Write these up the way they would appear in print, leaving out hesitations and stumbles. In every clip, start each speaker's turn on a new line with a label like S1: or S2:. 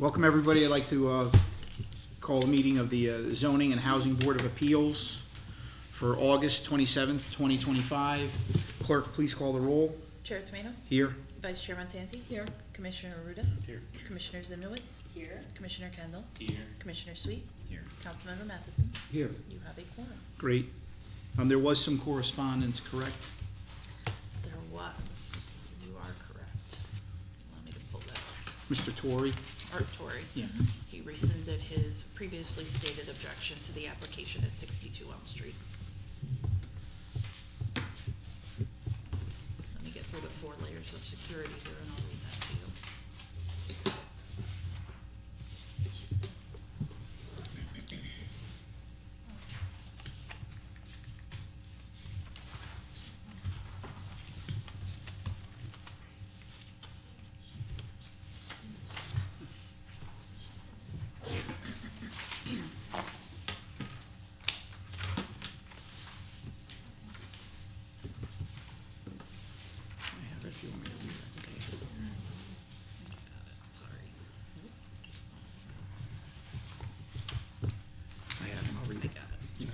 S1: Welcome, everybody. I'd like to call a meeting of the Zoning and Housing Board of Appeals for August 27th, 2025. Clerk, please call the roll.
S2: Chair Tomato?
S1: Here.
S2: Vice Chair Montanti? Here. Commissioner Arruda?
S3: Here.
S2: Commissioner Zimnowitz? Here. Commissioner Kendall?
S3: Here.
S2: Commissioner Sweet?
S3: Here.
S2: Councilmember Matheson?
S1: Here.
S2: You have a quorum.
S1: Great. There was some correspondence, correct?
S2: There was. You are correct. Allow me to pull that up.
S1: Mr. Torrey?
S2: Art Torrey.
S1: Yeah.
S2: He rescinded his previously stated objection to the application at 62 Elm Street. Let me get through the 4 layers of security here and I'll read that to you.
S1: I have it if you want me to read it. Okay.
S2: Sorry.
S1: I have it. I'll read
S2: I
S1: it.
S2: got it.
S1: You know?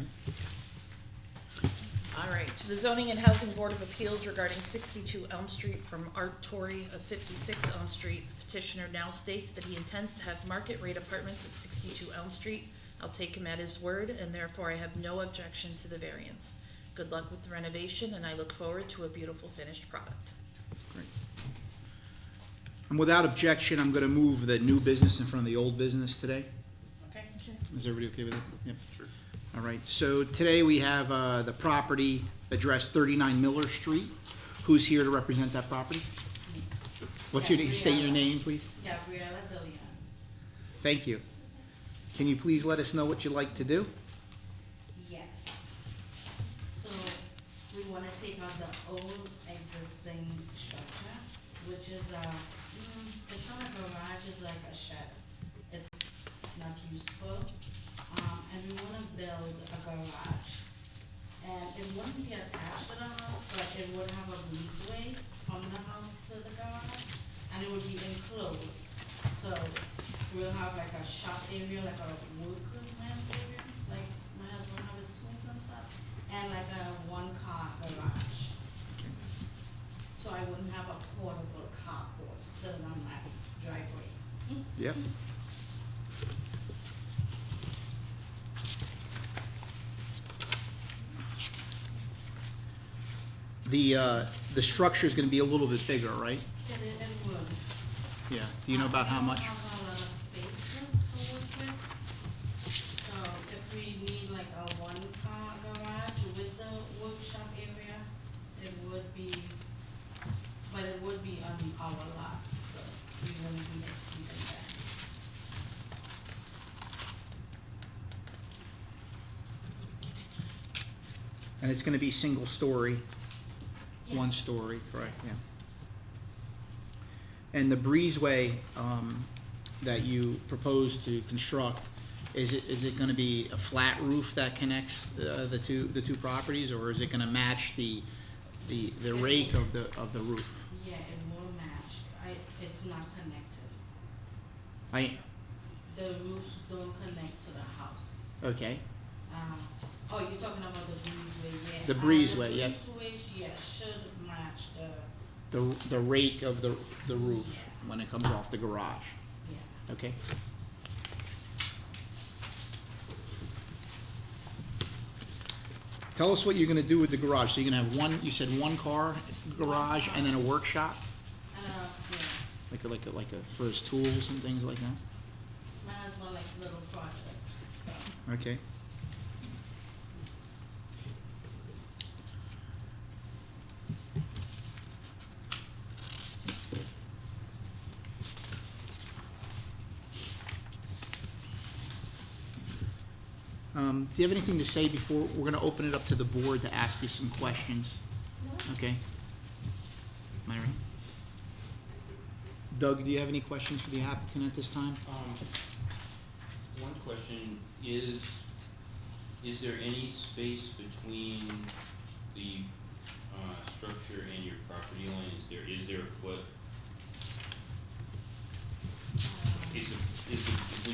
S2: All right, to the Zoning and Housing Board of Appeals regarding 62 Elm Street from Art Torrey of 56 Elm Street. Petitioner now states that he intends to have market rate apartments at 62 Elm Street. I'll take him at his word, and therefore I have no objection to the variance. Good luck with the renovation, and I look forward to a beautiful finished product.
S1: Great. And without objection, I'm going to move the new business in front of the old business today.
S2: Okay.
S1: Is everybody okay with it? Yep. Sure. All right, so today we have the property address 39 Miller Street. Who's here to represent that property? What's your name? State your name, please.
S4: Gabriela Delian.
S1: Thank you. Can you please let us know what you'd like to do?
S4: Yes. So we want to take out the old existing structure, which is it's not a garage, it's like a shed. It's not useful. And we want to build a garage. And it wouldn't be attached to the house, but it would have a breezeway from the house to the garage, and it would be enclosed. So we'll have like a shop area, like a workman's area, like my husband have his tools and stuff, and like a 1-car garage. So I wouldn't have a portable carport to sit on my driveway.
S1: Yep. The structure is going to be a little bit bigger, right?
S4: It would.
S1: Yeah. Do you know about how much?
S4: I don't have a lot of space to work with. So if we need like a 1-car garage with the workshop area, it would be, but it would be on our lot, so we wouldn't be exceeding that.
S1: And it's going to be single story, one
S4: Yes.
S1: story, correct?
S4: Yes.
S1: Yeah. And the breezeway that you propose to construct, is it going to be a flat roof that connects the two properties, or is it going to match the rate of the roof?
S4: Yeah, it will match. It's not connected. The roofs don't connect to the house.
S1: Okay.
S4: Oh, you're talking about the breezeway, yeah.
S1: The breezeway, yes.
S4: The breezeway, yeah, should match
S1: The rake of the roof when it comes off the garage.
S4: yeah.
S1: Okay. Tell us what you're going to do with the garage. So you're going to have one. You said 1-car garage and then a workshop,
S4: Yeah.
S1: like a for his tools and things like that.
S4: My husband likes little projects, so.
S1: Okay. Do you have anything to say before we're going to open it up to the board to ask you some questions? Okay. Myra? Doug, do you have any questions for the applicant at this time?
S3: One question is there any space between the structure and your property line? Is there a foot? Is it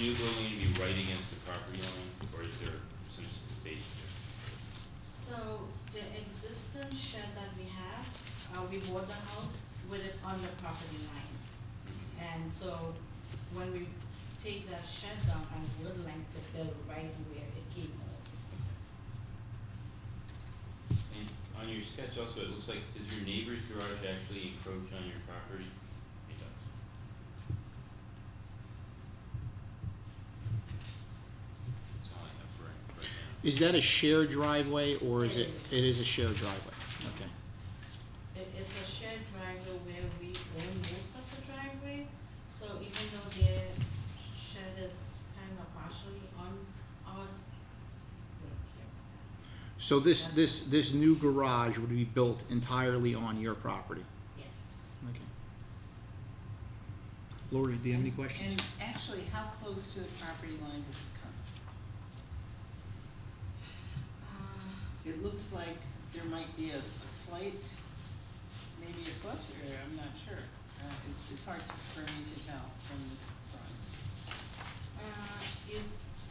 S3: new building gonna be right against the property line, or is there some space there?
S4: So the existing shed that we have, we bought the house with it on the property line. And so when we take that shed down, I would like to build right where it came off.
S3: And on your sketch also, it looks like, does your neighbor's garage actually encroach on your property? It does. That's all I have for right now.
S1: Is that a shared driveway, or is it,
S4: It is.
S1: it is a shared driveway? Okay.
S4: It's a shared driveway where we own most of the driveway, so even though their shed is kind of partially on ours, we don't care about that.
S1: So this new garage would be built entirely on your property?
S4: Yes.
S1: Okay. Lori, do you have any questions?
S5: And actually, how close to the property line does it come? It looks like there might be a slight, maybe a foot, or I'm not sure. It's hard for me to tell from this drawing.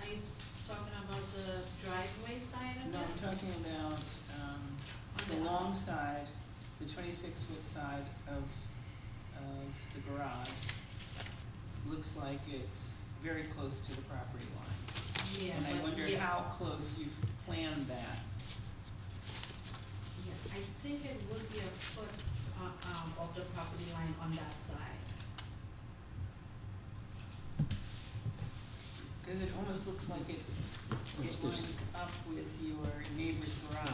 S4: Are you talking about the driveway side of it?
S5: No, I'm talking about the long side, the 26-foot side of the garage. Looks like it's very close to the property line.
S4: Yeah,
S5: And I
S4: but
S5: wonder
S4: yeah.
S5: how close you've planned that.
S4: Yeah, I think it would be a foot, of the property line on that side.
S5: Because it almost looks like it
S1: What's this?
S5: lines up with your neighbor's garage.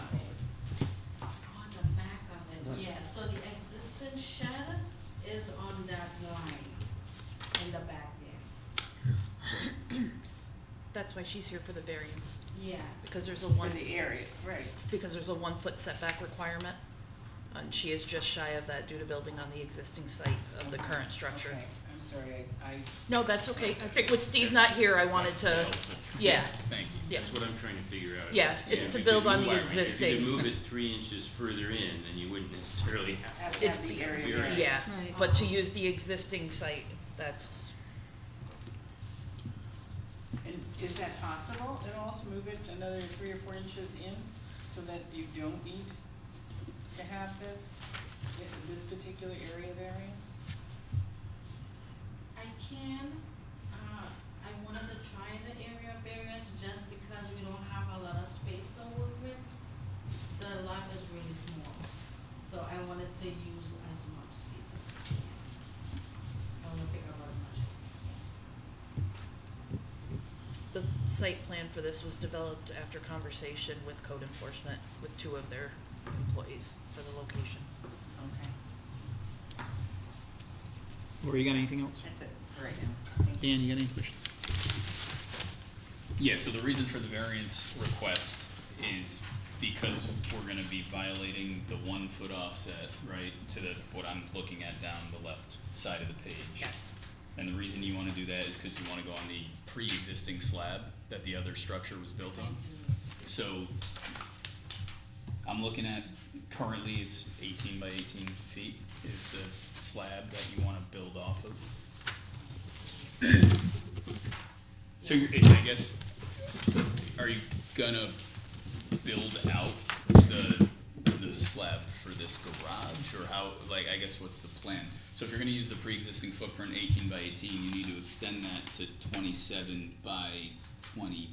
S4: On the back of it,
S1: Right.
S4: yeah, so the existing shed is on that line in the back there.
S2: That's why she's here for the variance,
S4: Yeah,
S2: because there's a
S5: For
S2: one,
S5: the area, right.
S2: because there's a 1-foot setback requirement. And she is just shy of that due to building on the existing site of the current structure.
S5: Okay, I'm sorry, I
S2: No, that's okay. I think with Steve not here, I wanted to, yeah,
S3: Thank you.
S2: Yeah.
S3: That's what I'm trying to figure out.
S2: Yeah, it's
S3: if
S2: to
S3: you
S2: build
S3: could
S2: on the
S3: move- If you
S2: existing.
S3: could move it 3 inches further in, then you wouldn't necessarily have
S5: have
S3: to.
S5: to have the area
S3: Variance.
S5: variance.
S2: yeah.
S4: Right.
S2: But to use the existing site, that's,
S5: And is that possible at all, to move it another 3 or 4 inches in, so that you don't need to have this particular area variance?
S4: I can, I wanted to try the area variance just because we don't have a lot of space to work with. The lot is really small, so I wanted to use as much space as I can. I wanna pick up as much as I can.
S2: the site plan for this was developed after conversation with code enforcement, with 2 of their employees for the location.
S5: Okay,
S1: Lori, you got anything else?
S5: that's it for right now.
S1: Dan, you got any questions?
S6: Yeah, so the reason for the variance request is because we're gonna be violating the 1-foot offset, right, to the, what I'm looking at down the left side of the page.
S5: Yes.
S6: And the reason you wanna do that is cause you wanna go on the pre-existing slab that the other structure was built on. So, I'm looking at, currently it's 18 by 18 feet is the slab that you wanna build off of. So I guess, are you gonna build out the slab for this garage, or how, like, I guess what's the plan? So if you're gonna use the pre-existing footprint 18 by 18, you need to extend that to 27 by 20,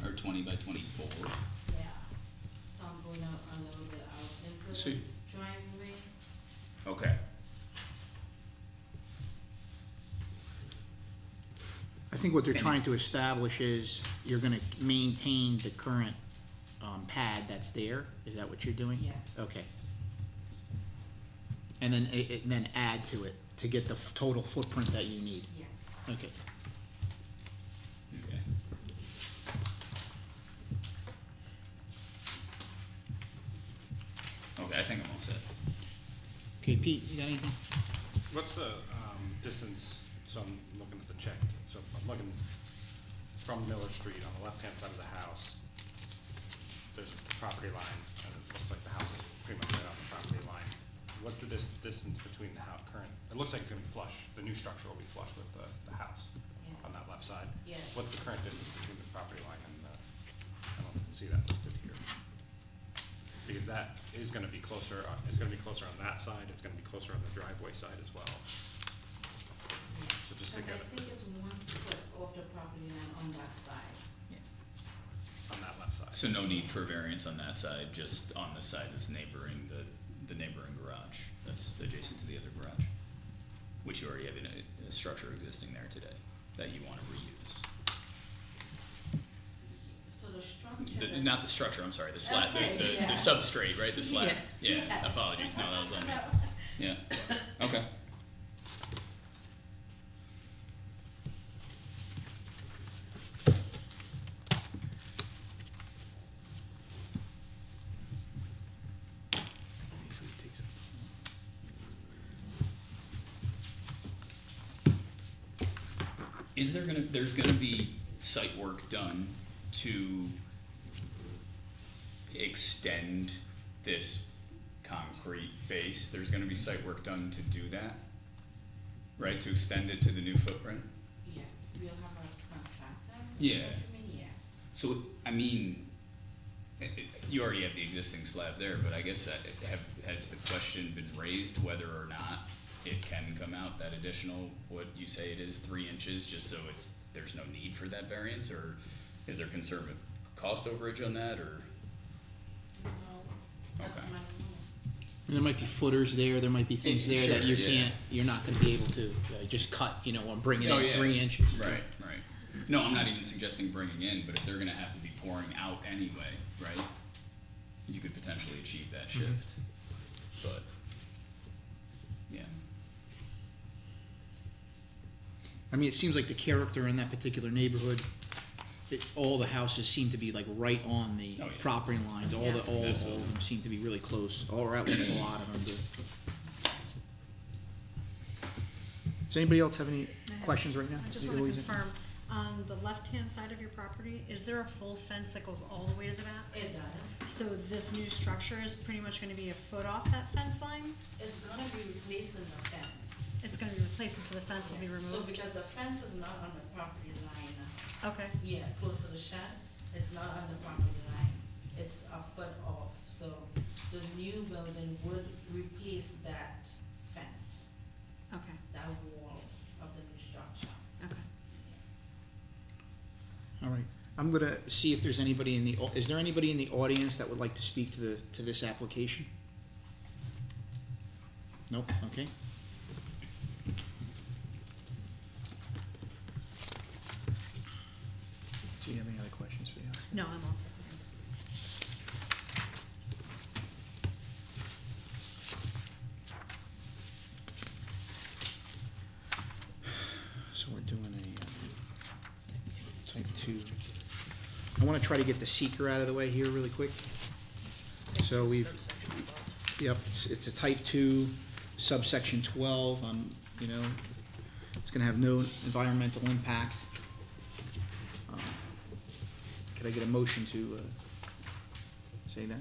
S6: or 20 by 24.
S4: Yeah, so I'm going a little bit out into
S6: So-
S4: the driveway.
S6: Okay.
S1: I think what they're trying to establish is you're gonna maintain the current pad that's there. Is that what you're doing?
S4: Yes.
S1: Okay. And then then add to it to get the total footprint that you need.
S4: Yes.
S1: Okay.
S6: Okay. Okay, I think I'm all set.
S1: Okay, Pete, you got anything?
S7: What's the distance, so I'm looking at the check, so I'm looking from Miller Street on the left-hand side of the house. There's a property line, and it looks like the house is pretty much right on the property line. What's the distance between the current, it looks like it's gonna be flush, the new structure will be flush with the house.
S4: Yeah,
S7: on that left side?
S4: Yes.
S7: What's the current distance between the property line and the, I don't see that listed here. Because that is gonna be closer, it's gonna be closer on that side, it's gonna be closer on the driveway side as well. So just to
S4: Because
S7: get
S4: I
S7: it
S4: think it's 1 foot off the property line on that side.
S7: on that left side.
S6: So no need for variance on that side, just on the side that's neighboring the neighboring garage, that's adjacent to the other garage, which you already have in a structure existing there today, that you wanna reuse.
S4: So the structure.
S6: Not the structure, I'm sorry, the slab,
S4: Okay, yeah.
S6: the substrate, right, the slab, yeah,
S4: Yes.
S6: apologies, no, that was on me, yeah, okay. There's gonna be site work done to extend this concrete base, there's gonna be site work done to do that, right, to extend it to the new footprint?
S4: Yeah, we'll have a contractor.
S6: Yeah.
S4: What do you mean, yeah?
S6: So, I mean, you already have the existing slab there, but I guess has the question been raised whether or not it can come out that additional, what you say it is, 3 inches, just so there's no need for that variance, or is there concern with cost overage on that, or?
S4: No, that's
S6: Okay.
S4: my rule.
S1: And there might be footers there might be things there that
S6: Sure,
S1: you
S6: yeah.
S1: can't, you're not gonna be able to just cut, or bring it
S6: Oh,
S1: in
S6: yeah.
S1: 3 inches.
S6: Right, right. No, I'm not even suggesting bringing in, but if they're gonna have to be pouring out anyway, right? You could potentially achieve that shift, but, yeah.
S1: I mean, it seems like the character in that particular neighborhood, all the houses seem to be like right on the
S6: Oh, yeah.
S1: property lines, all of
S6: Absolutely.
S1: them seem to be really close, or at least a lot of them do. Does anybody else have any questions right now?
S8: I just want to
S1: Louisa?
S8: confirm, on the left-hand side of your property, is there a full fence that goes all the way to the back?
S4: It does.
S8: So this new structure is pretty much gonna be a foot off that fence line?
S4: It's gonna be replacing the fence.
S8: It's gonna be replaced, and so the fence will be
S4: So
S8: removed?
S4: because the fence is not on the property line,
S8: Okay,
S4: yeah, close to the shed, it's not on the property line. It's a foot off, so the new building would replace that fence,
S8: okay,
S4: that wall of the new structure.
S8: okay.
S1: All right, I'm gonna see if there's anybody in the, is there anybody in the audience that would like to speak to this application? Nope, okay. Do you have any other questions for you?
S8: No, I'm all set, thanks.
S1: So we're doing a type 2. I want to try to get the seeker out of the way here really quick. So we've,
S2: Subsection 12.
S1: yep, it's a type 2, subsection 12, it's going to have no environmental impact. Could I get a motion to say that?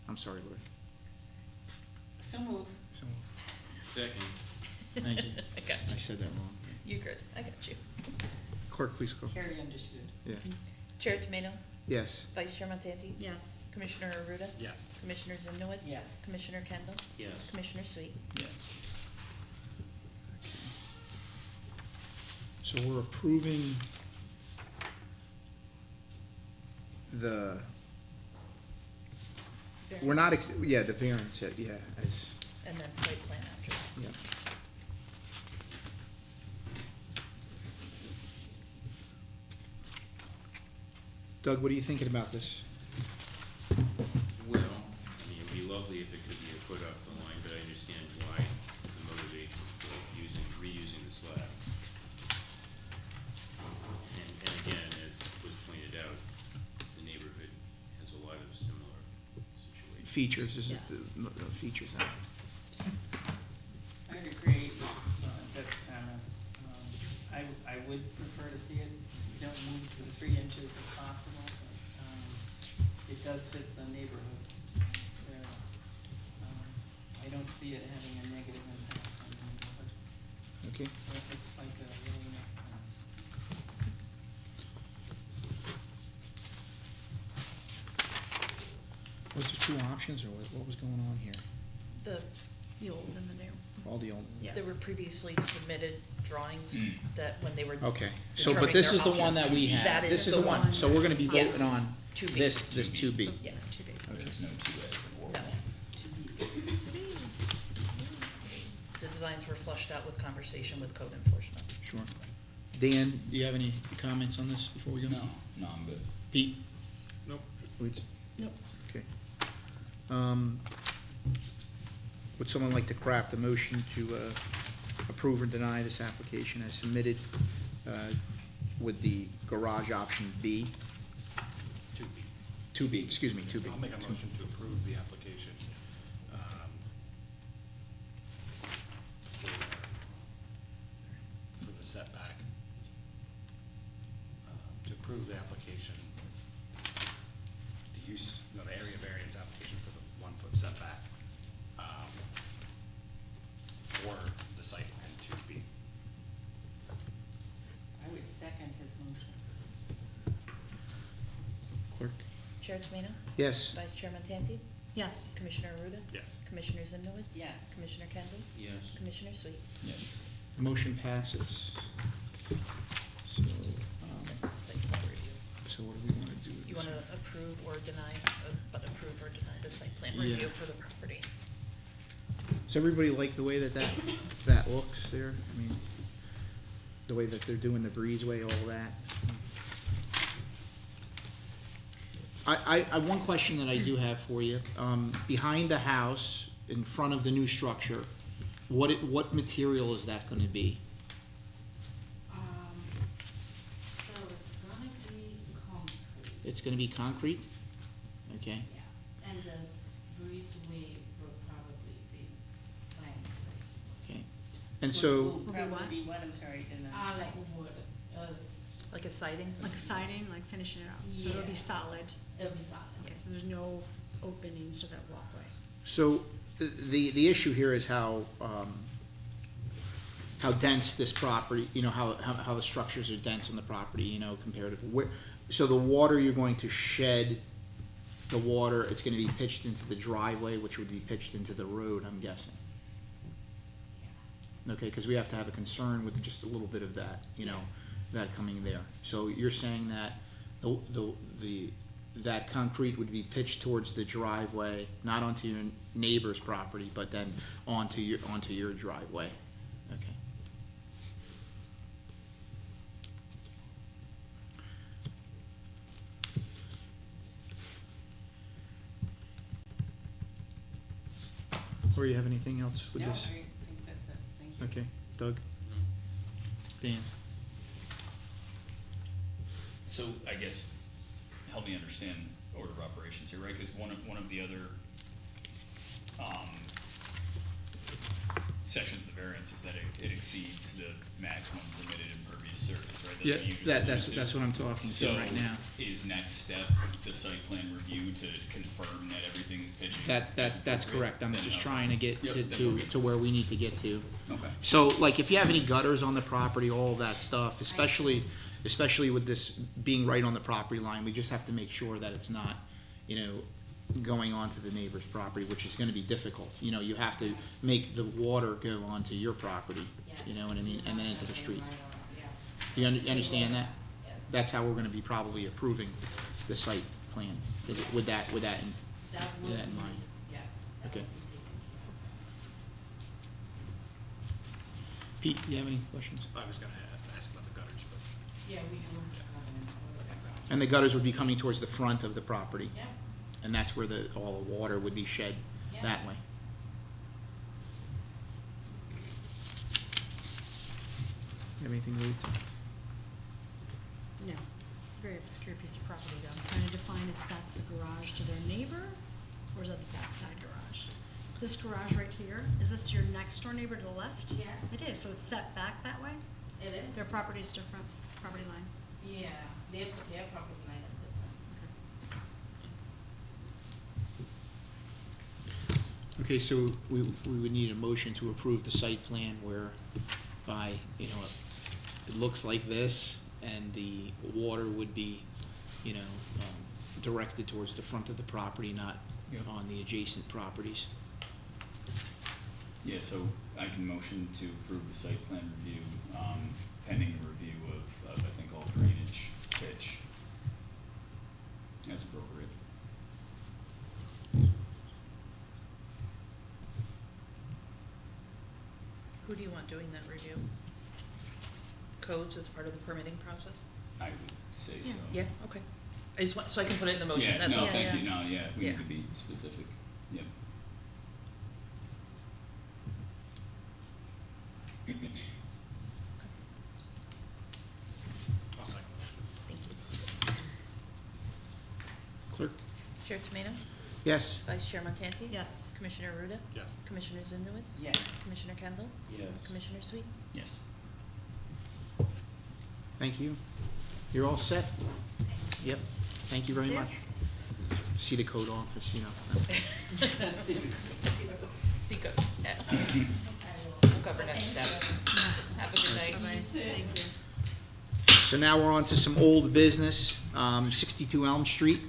S1: I'm sorry, Lori.
S5: So move.
S1: So,
S3: Second.
S1: thank you.
S2: I got
S1: I
S2: you.
S1: said that wrong.
S2: You good. I got you.
S1: Clerk, please go.
S5: Carrie understood.
S1: Yeah.
S2: Chair Tomato,
S1: Yes.
S2: Vice Chair Montanti,
S8: Yes,
S2: Commissioner Aruda,
S7: Yes.
S2: Commissioner Zanowitz,
S5: Yes.
S2: Commissioner Kendall,
S3: Yes.
S2: Commissioner Sweet.
S6: Yes.
S1: So we're approving we're not, the variance, yeah, as,
S2: And then site plan after.
S1: yeah. Doug, what are you thinking about this?
S3: Well, I mean, it'd be lovely if it could be a foot off the line, but I understand why the motivation for reusing the slab. And again, as was pointed out, the neighborhood has a lot of similar situations.
S1: Features, this is
S8: Yeah.
S1: the features.
S5: I would agree with Beth's comments. I would prefer to see it, you know, move to the 3 inches if possible, but it does fit the neighborhood. So I don't see it having a negative impact on the neighborhood.
S1: Okay.
S5: It's like a really nice plan.
S1: Was there two options, or what was going on here?
S2: The old and the new.
S1: All the old?
S2: There were previously submitted drawings
S6: Mm.
S2: that when they were.
S1: Okay, so, but
S2: determining
S1: this
S2: their
S1: is the one that we
S2: options,
S1: have.
S2: that
S1: This is the one, so we're gonna be
S2: Yes.
S1: voting on
S2: 2B.
S1: this 2B.
S2: Yes.
S6: There's no 2A or
S2: No.
S6: 1.
S2: The designs were flushed out with conversation with code enforcement.
S1: Sure. Dan, do you have any comments on this before we go?
S6: No, I'm good.
S1: Pete?
S7: Nope.
S1: Weeds?
S8: Nope.
S1: Okay. Would someone like to craft a motion to approve or deny this application as submitted with the garage option B?
S7: 2B.
S1: 2B, excuse me, 2B.
S7: I'll make a motion to approve the application, for the setback. To approve the application, the area variance application for the 1-foot setback, for the site plan 2B.
S5: I would second his motion.
S1: Clerk?
S2: Chair Tomino?
S1: Yes.
S2: Vice Chairman Tanti?
S8: Yes.
S2: Commissioner Arruda?
S7: Yes.
S2: Commissioner Zimnowitz?
S5: Yes.
S2: Commissioner Kendall?
S3: Yes.
S2: Commissioner Sweet?
S6: Yes.
S1: Motion passes. So,
S2: Site plan review.
S1: so what do we want to do? with
S2: You
S1: this?
S2: want to approve or deny, but approve or deny the site plan
S1: Yeah.
S2: review for the property?
S1: Does everybody like the way that looks there? I mean, the way that they're doing the breezeway, all that? One question that I do have for you, behind the house, in front of the new structure, what material is that gonna be?
S4: So it's gonna be concrete.
S1: It's gonna be concrete? Okay,
S4: Yeah, and this breezeway will probably be plank.
S1: okay. And so,
S5: Will
S8: be
S5: probably
S8: what?
S5: be what, I'm sorry, in the.
S4: Like wood,
S2: Like a siding?
S8: Like siding, like finishing it up, so it'll be
S4: Yeah.
S8: solid.
S4: it'll be solid.
S8: Okay, so there's no openings to that walkway.
S1: so the issue here is how dense this property, you know, how the structures are dense on the property, you know, comparative, so the water you're going to shed, the water, it's gonna be pitched into the driveway, which would be pitched into the road, I'm guessing. Okay, cause we have to have a concern with just a little bit of that, you know, that coming there. So you're saying that that concrete would be pitched towards the driveway, not onto your neighbor's property, but then onto your driveway? Okay. Or you have anything else with
S5: No, I
S1: this?
S5: think that's it, thank you.
S1: Okay, Doug? Dan?
S6: So I guess, help me understand order of operations here, right? Because one of the other, sections of the variance is that it exceeds the maximum permitted impervious surface, right? That's
S1: Yeah,
S6: what you just
S1: that's what I'm talking
S6: So
S1: to right now.
S6: is next step the site plan review to confirm that everything's pitching?
S1: That's
S6: appropriate?
S1: correct, I'm
S6: Then,
S1: just
S6: okay.
S1: trying to get
S6: Yep, then we're
S1: to
S6: good.
S1: where we need to get to.
S6: Okay.
S1: So, like, if you have any gutters on the property, all of that stuff, especially with this being right on the property line, we just have to make sure that it's not, you know, going onto the neighbor's property, which is gonna be difficult. You know, you have to make the water go onto your property, you know what I mean, and then into the street. Do you understand that?
S4: Yes.
S1: That's how we're gonna be probably approving the site plan, is it, with that in,
S4: That
S1: with
S4: would
S1: that in
S4: be-
S1: mind?
S4: Yes. that
S1: Okay.
S4: would be taken care
S1: Pete, do you have any questions?
S7: I was gonna ask about the gutters, but.
S4: of. Yeah, we do.
S1: And the gutters would be coming towards the front of the property,
S4: Yeah,
S1: and that's where all the water would be shed
S4: Yeah.
S1: that way. You have anything, Louise?
S8: No, it's a very obscure piece of property though. I'm trying to define if that's the garage to their neighbor, or is that the backside garage? This garage right here, is this your next door neighbor to the left?
S4: Yes.
S8: It is, so it's set back that way?
S4: it is.
S8: Their property's different, property line.
S4: Yeah, their property line is different.
S1: Okay, so we would need a motion to approve the site plan where by, you know, it looks like this, and the water would be, you know, directed towards the front of the property, not
S6: Yep.
S1: on the adjacent properties.
S6: Yeah, so I can motion to approve the site plan review, pending the review of I think all drainage pitch as appropriate.
S2: Who do you want doing that review? Codes as part of the permitting process?
S6: I would say so.
S2: Yeah, okay. I just want, so I can put it in the motion,
S6: Yeah,
S2: that's
S6: no,
S2: all.
S6: thank you, no, yeah, we
S2: Yeah.
S6: need to be specific, yep.
S7: I'll second
S2: Thank you.
S1: Clerk?
S2: Chair Tomino?
S1: Yes?
S2: Vice Chair Montanti?
S8: Yes.
S2: Commissioner Ruda?
S7: that. Yes.
S2: Commissioner Zimnowitz?
S5: Yes.
S2: Commissioner Kendall?
S3: Yes.
S2: Commissioner Sweet?
S6: Yes.
S1: Thank you. You're all set? Yep. Thank you very
S8: Yeah.
S1: much. See the code office, you know.
S2: Seco. We'll cover next steps. Have a good night.
S8: Bye-bye. Thank you.
S1: So now we're on to some old business, 62 Elm Street.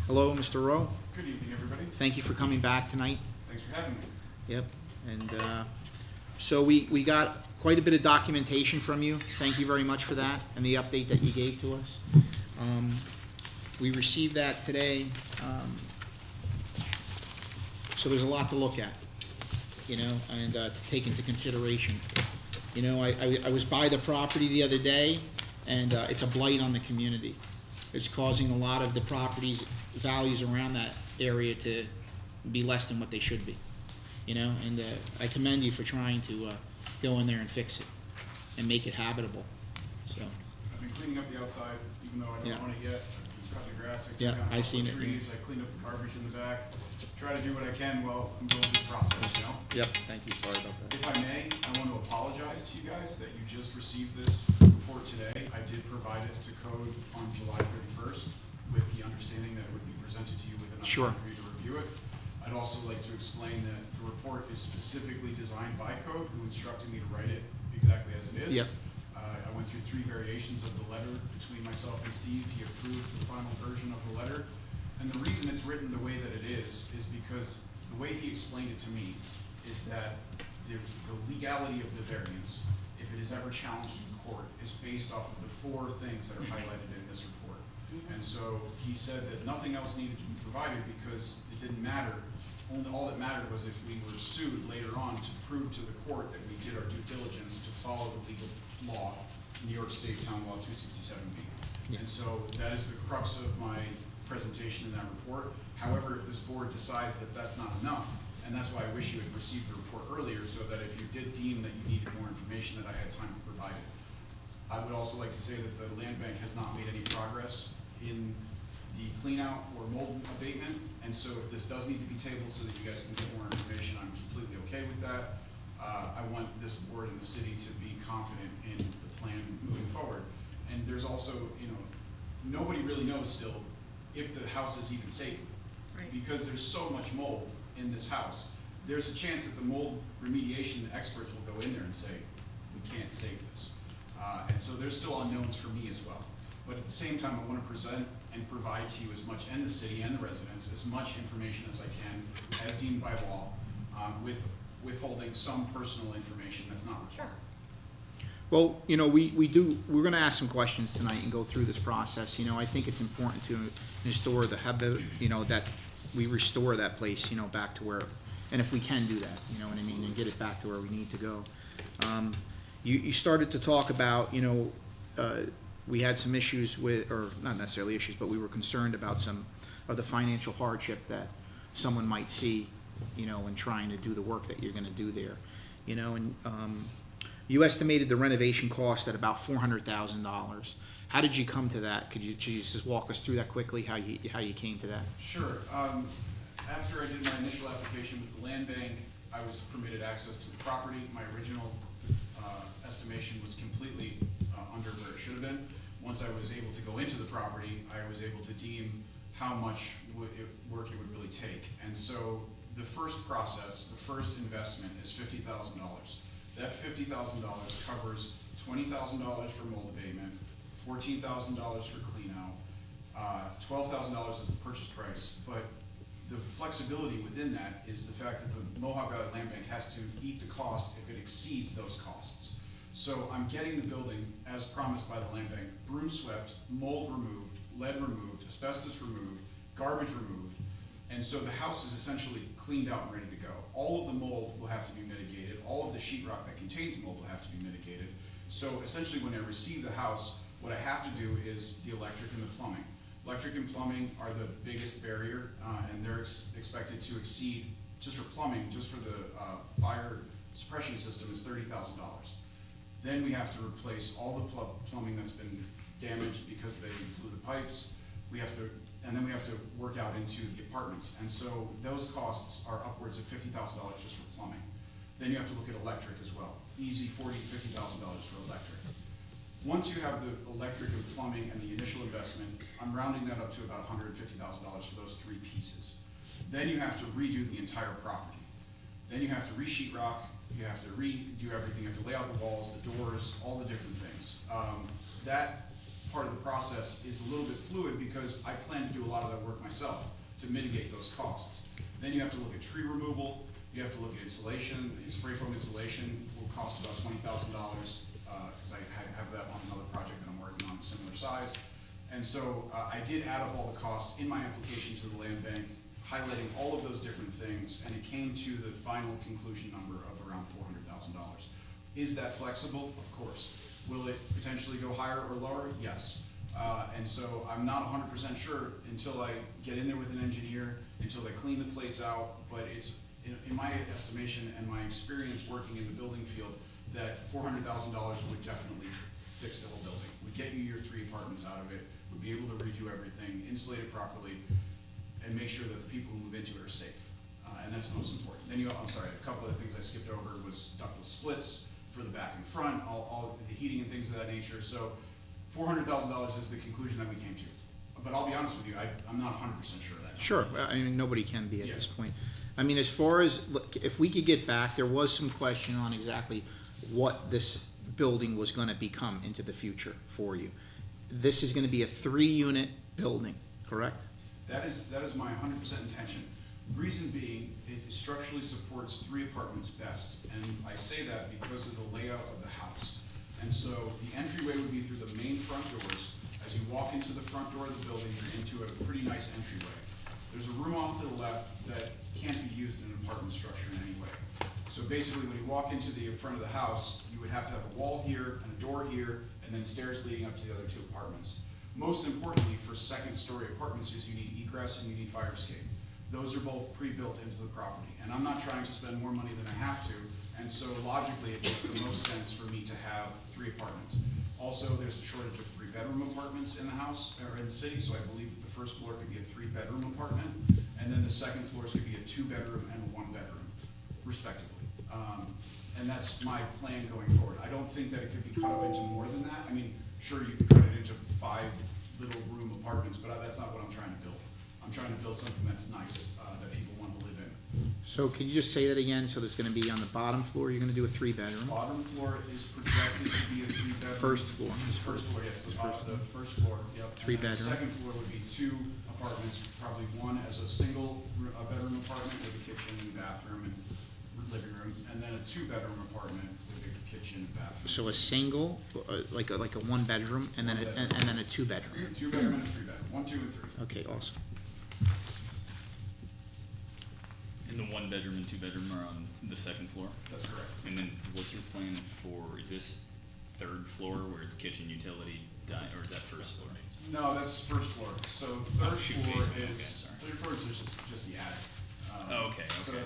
S1: Hello, Mr. Rowe.
S9: Good evening, everybody.
S1: Thank you for coming back tonight.
S9: Thanks for having me.
S1: Yep. And so we got quite a bit of documentation from you. Thank you very much for that and the update that you gave to us. We received that today. So there's a lot to look at, you know, and to take into consideration. You know, I was by the property the other day, and it's a blight on the community. It's causing a lot of the property's values around that area to be less than what they should be. You know, and I commend you for trying to go in there and fix it and make it habitable. So,
S9: I've been cleaning up the outside, even though I
S1: Yeah.
S9: don't own it yet. I've cut the grass, I took
S1: Yeah,
S9: down a
S1: I
S9: couple
S1: seen
S9: of
S1: it, yeah.
S9: trees, I cleaned up the garbage in the back. Try to do what I can while I'm going through the process, you know?
S1: yep, thank you, sorry about that.
S9: If I may, I want to apologize to you guys that you just received this report today. I did provide it to code on July 31st with the understanding that it would be presented to you with enough
S1: Sure.
S9: time for you to review it. I'd also like to explain that the report is specifically designed by code, who instructed me to write it exactly as it is.
S1: Yep.
S9: I went through 3 variations of the letter between myself and Steve. He approved the final version of the letter. And the reason it's written the way that it is because the way he explained it to me is that the legality of the variance, if it is ever challenged in court, is based off of the 4 things that are highlighted in this report. And so he said that nothing else needed to be provided because it didn't matter. All that mattered was if we were sued later on to prove to the court that we did our due diligence to follow the legal law, New York State Town Law 267B.
S1: Yeah.
S9: And so that is the crux of my presentation in that report. However, if this board decides that that's not enough, and that's why I wish you had received the report earlier, so that if you did deem that you needed more information, that I had time to provide it. I would also like to say that the land bank has not made any progress in the clean out or mold abatement, and so if this does need to be tabled so that you guys can get more information, I'm completely okay with that. I want this board and the city to be confident in the plan moving forward. And there's also, you know, nobody really knows still if the house is even safe.
S2: Right.
S9: Because there's so much mold in this house. There's a chance that the mold remediation experts will go in there and say, we can't save this. And so there's still unknowns for me as well. But at the same time, I want to present and provide to you as much, and the city and the residents, as much information as I can, as deemed by law, with withholding some personal information that's not required.
S1: Well, you know, we're gonna ask some questions tonight and go through this process. You know, I think it's important to restore you know, that we restore that place, you know, back to where, and if we can do that, you know what I mean, and get it back to where we need to go. You started to talk about, you know, we had some issues with, or not necessarily issues, but we were concerned about some of the financial hardship that someone might see, you know, in trying to do the work that you're gonna do there. You know, and you estimated the renovation cost at about $400,000. How did you come to that? Could you just walk us through that quickly, how you came to that?
S9: Sure. After I did my initial application with the land bank, I was permitted access to the property. My original estimation was completely under where it should have been. Once I was able to go into the property, I was able to deem how much work it would really take. And so the first process, the first investment is $50,000. That $50,000 covers $20,000 for mold abatement, $14,000 for clean out, $12,000 is the purchase price, but the flexibility within that is the fact that the Mohawk Valley Land Bank has to eat the cost if it exceeds those costs. So I'm getting the building, as promised by the land bank, broom swept, mold removed, lead removed, asbestos removed, garbage removed, and so the house is essentially cleaned out and ready to go. All of the mold will have to be mitigated, all of the sheetrock that contains mold will have to be mitigated. So essentially when I receive the house, what I have to do is the electric and the plumbing. Electric and plumbing are the biggest barrier, and they're expected to exceed, just for plumbing, just for the fire suppression system is $30,000. Then we have to replace all the plumbing that's been damaged because they blew the pipes. And then we have to work out into the apartments. And so those costs are upwards of $50,000 just for plumbing. Then you have to look at electric as well. Easy $40,000 to $50,000 for electric. Once you have the electric and plumbing and the initial investment, I'm rounding that up to about $150,000 for those three pieces. Then you have to redo the entire property. Then you have to re-sheetrock, you have to redo everything, you have to lay out the walls, the doors, all the different things. That part of the process is a little bit fluid because I plan to do a lot of that work myself to mitigate those costs. Then you have to look at tree removal, you have to look at insulation. Spray foam insulation will cost about $20,000 because I have that on another project that I'm working on, similar size. And so I did add up all the costs in my application to the land bank, highlighting all of those different things, and it came to the final conclusion number of around $400,000. Is that flexible? Of course. Will it potentially go higher or lower? Yes. And so I'm not 100% sure until I get in there with an engineer, until they clean the place out, but it's, in my estimation and my experience working in the building field, that $400,000 would definitely fix the whole building. Would get you your 3 apartments out of it, would be able to redo everything, insulate it properly, and make sure that the people who move into it are safe. And that's the most important. Then I'm sorry, a couple of things I skipped over was ductless splits for the back and front, all the heating and things of that nature. So $400,000 is the conclusion that we came to. But I'll be honest with you, I'm not 100% sure of that.
S1: Sure, I mean, nobody can be at
S9: Yeah.
S1: this point. I mean, as far as, look, if we could get back, there was some question on exactly what this building was gonna become into the future for you. This is gonna be a 3-unit building, correct?
S9: That is my 100% intention. Reason being, it structurally supports 3 apartments best, and I say that because of the layout of the house. And so the entryway would be through the main front doors. As you walk into the front door of the building, you're into a pretty nice entryway. There's a room off to the left that can't be used in an apartment structure in any way. So basically, when you walk into the front of the house, you would have to have a wall here and a door here, and then stairs leading up to the other 2 apartments. Most importantly, for second-story apartments is you need egress and you need fire escape. Those are both pre-built into the property, and I'm not trying to spend more money than I have to, and so logically, it makes the most sense for me to have 3 apartments. Also, there's a shortage of 3-bedroom apartments in the house, or in the city, so I believe that the first floor could be a 3-bedroom apartment, and then the second floors could be a 2-bedroom and a 1-bedroom, respectively. And that's my plan going forward. I don't think that it could be cut up into more than that. I mean, sure, you could cut it into 5 little room apartments, but that's not what I'm trying to build. I'm trying to build something that's nice, that people want to live in.
S1: So can you just say that again? So there's gonna be on the bottom floor, you're gonna do a 3-bedroom?
S9: Bottom floor is projected to be a 3-bedroom.
S1: First floor.
S9: First floor, yes, the first floor, yep.
S1: 3-bedroom.
S9: The second floor would be 2 apartments, probably one as a single bedroom apartment with a kitchen and bathroom and living room, and then a 2-bedroom apartment with a kitchen and bathroom.
S1: So a single, like a 1-bedroom, and then and then a 2-bedroom?
S9: 2-bedroom and a 3-bedroom, 1, 2, and 3.
S1: Okay, awesome.
S6: And the 1-bedroom and 2-bedroom are on the second floor?
S9: That's correct.
S6: And then what's your plan for, is this 3rd floor where it's kitchen, utility, or is that 1st floor?
S9: No, that's first floor. So third
S6: shoot,
S9: floor
S6: basement, okay,
S9: is,
S6: sorry.
S9: third floor is just the attic.
S6: Oh, okay,
S9: So
S6: okay.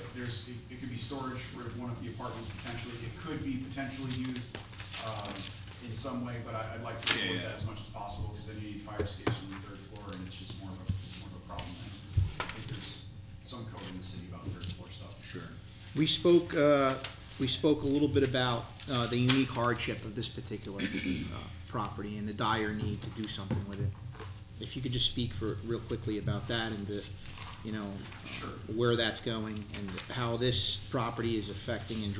S9: it could be storage for one of the apartments potentially. It could be potentially used in some way, but I'd like to avoid that as much as possible because then you need fire escapes from the 3rd floor and it's just more of a problem. I think there's some code in the city about 3rd floor stuff.
S6: Sure.
S1: We spoke a little bit about the unique hardship of this particular property and the dire need to do something with it. If you could just speak real quickly about that and where that's going and how this property is affecting and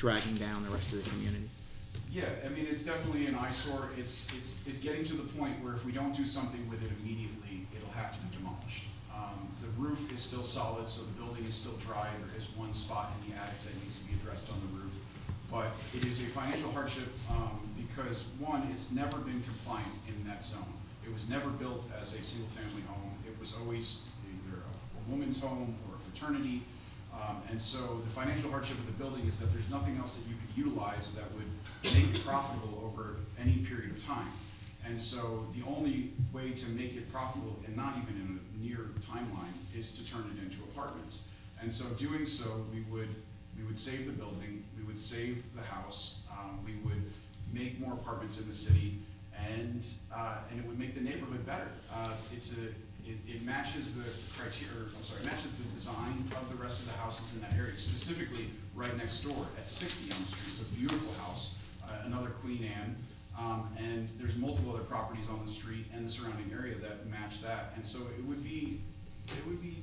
S1: dragging down the rest of the community.
S9: Yeah, I mean, it's definitely an eyesore. It's getting to the point where if we don't do something with it immediately, it'll have to be demolished. The roof is still solid, so the building is still dry. There is one spot in the attic that needs to be addressed on the roof. But it is a financial hardship, because one, it's never been compliant in that zone. It was never built as a single-family home. It was always either a woman's home or a fraternity. And so the financial hardship of the building is that there's nothing else that you could utilize that would make it profitable over any period of time. And so the only way to make it profitable, and not even in a near timeline, is to turn it into apartments. And so doing so, we would save the building, we would save the house, we would make more apartments in the city, and it would make the neighborhood better. It matches the criteria, matches the design of the rest of the houses in that area, specifically right next door at 60 Elm Street. It's a beautiful house, another Queen Anne, and there's multiple other properties on the street and the surrounding area that match that. And so it would be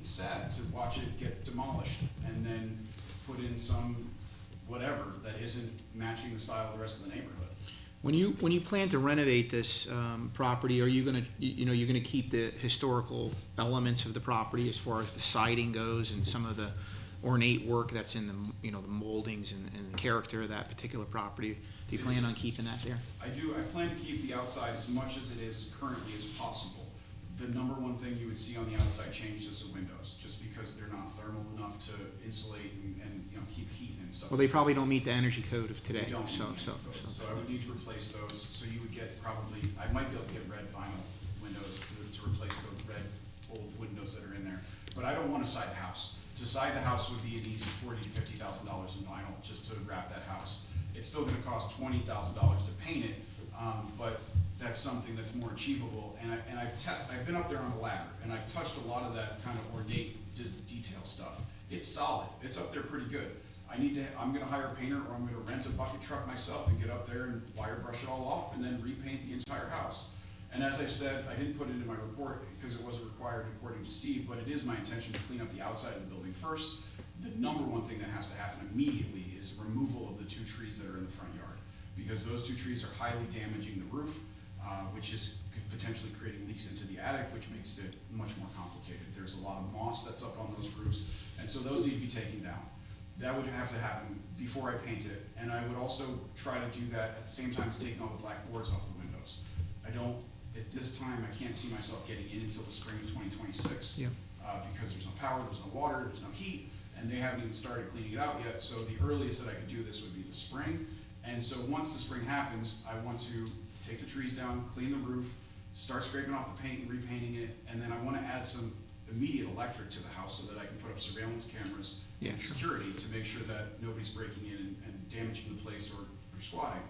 S9: sad to watch it get demolished and then put in some whatever that isn't matching the style of the rest of the neighborhood.
S1: When you plan to renovate this property, are you gonna, you're gonna keep the historical elements of the property as far as the siding goes and some of the ornate work that's in the, the moldings and the character of that particular property? Do you plan on keeping that there?
S9: I do. I plan to keep the outside as much as it is currently as possible. The number one thing you would see on the outside change is the windows, just because they're not thermal enough to insulate and keep heat and stuff.
S1: Well, they probably don't meet the energy code of today.
S9: They don't
S1: So
S9: meet any codes, so I would need to replace those. So you would get probably, I might be able to get red vinyl windows to replace the red old windows that are in there. But I don't want to side the house. To side the house would be an easy $40,000 to $50,000 in vinyl just to wrap that house. It's still going to cost $20,000 to paint it, but that's something that's more achievable. And I've been up there on the ladder, and I've touched a lot of that kind of ornate detail stuff. It's solid. It's up there pretty good. I'm going to hire a painter, or I'm going to rent a bucket truck myself and get up there and wire brush it all off and then repaint the entire house. And as I've said, I didn't put it in my report because it wasn't required according to Steve, but it is my intention to clean up the outside of the building first. The number one thing that has to happen immediately is removal of the 2 trees that are in the front yard, because those 2 trees are highly damaging the roof, which is potentially creating leaks into the attic, which makes it much more complicated. There's a lot of moss that's up on those roofs, and so those need to be taken down. That would have to happen before I paint it, and I would also try to do that at the same time as taking all the black boards off the windows. At this time, I can't see myself getting in until the spring of 2026.
S1: Yeah.
S9: Because there's no power, there's no water, there's no heat, and they haven't even started cleaning it out yet. So the earliest that I could do this would be the spring. And so once the spring happens, I want to take the trees down, clean the roof, start scraping off the paint and repainting it, and then I want to add some immediate electric to the house so that I can put up surveillance cameras and security to make sure that nobody's breaking in and damaging the place or squatting.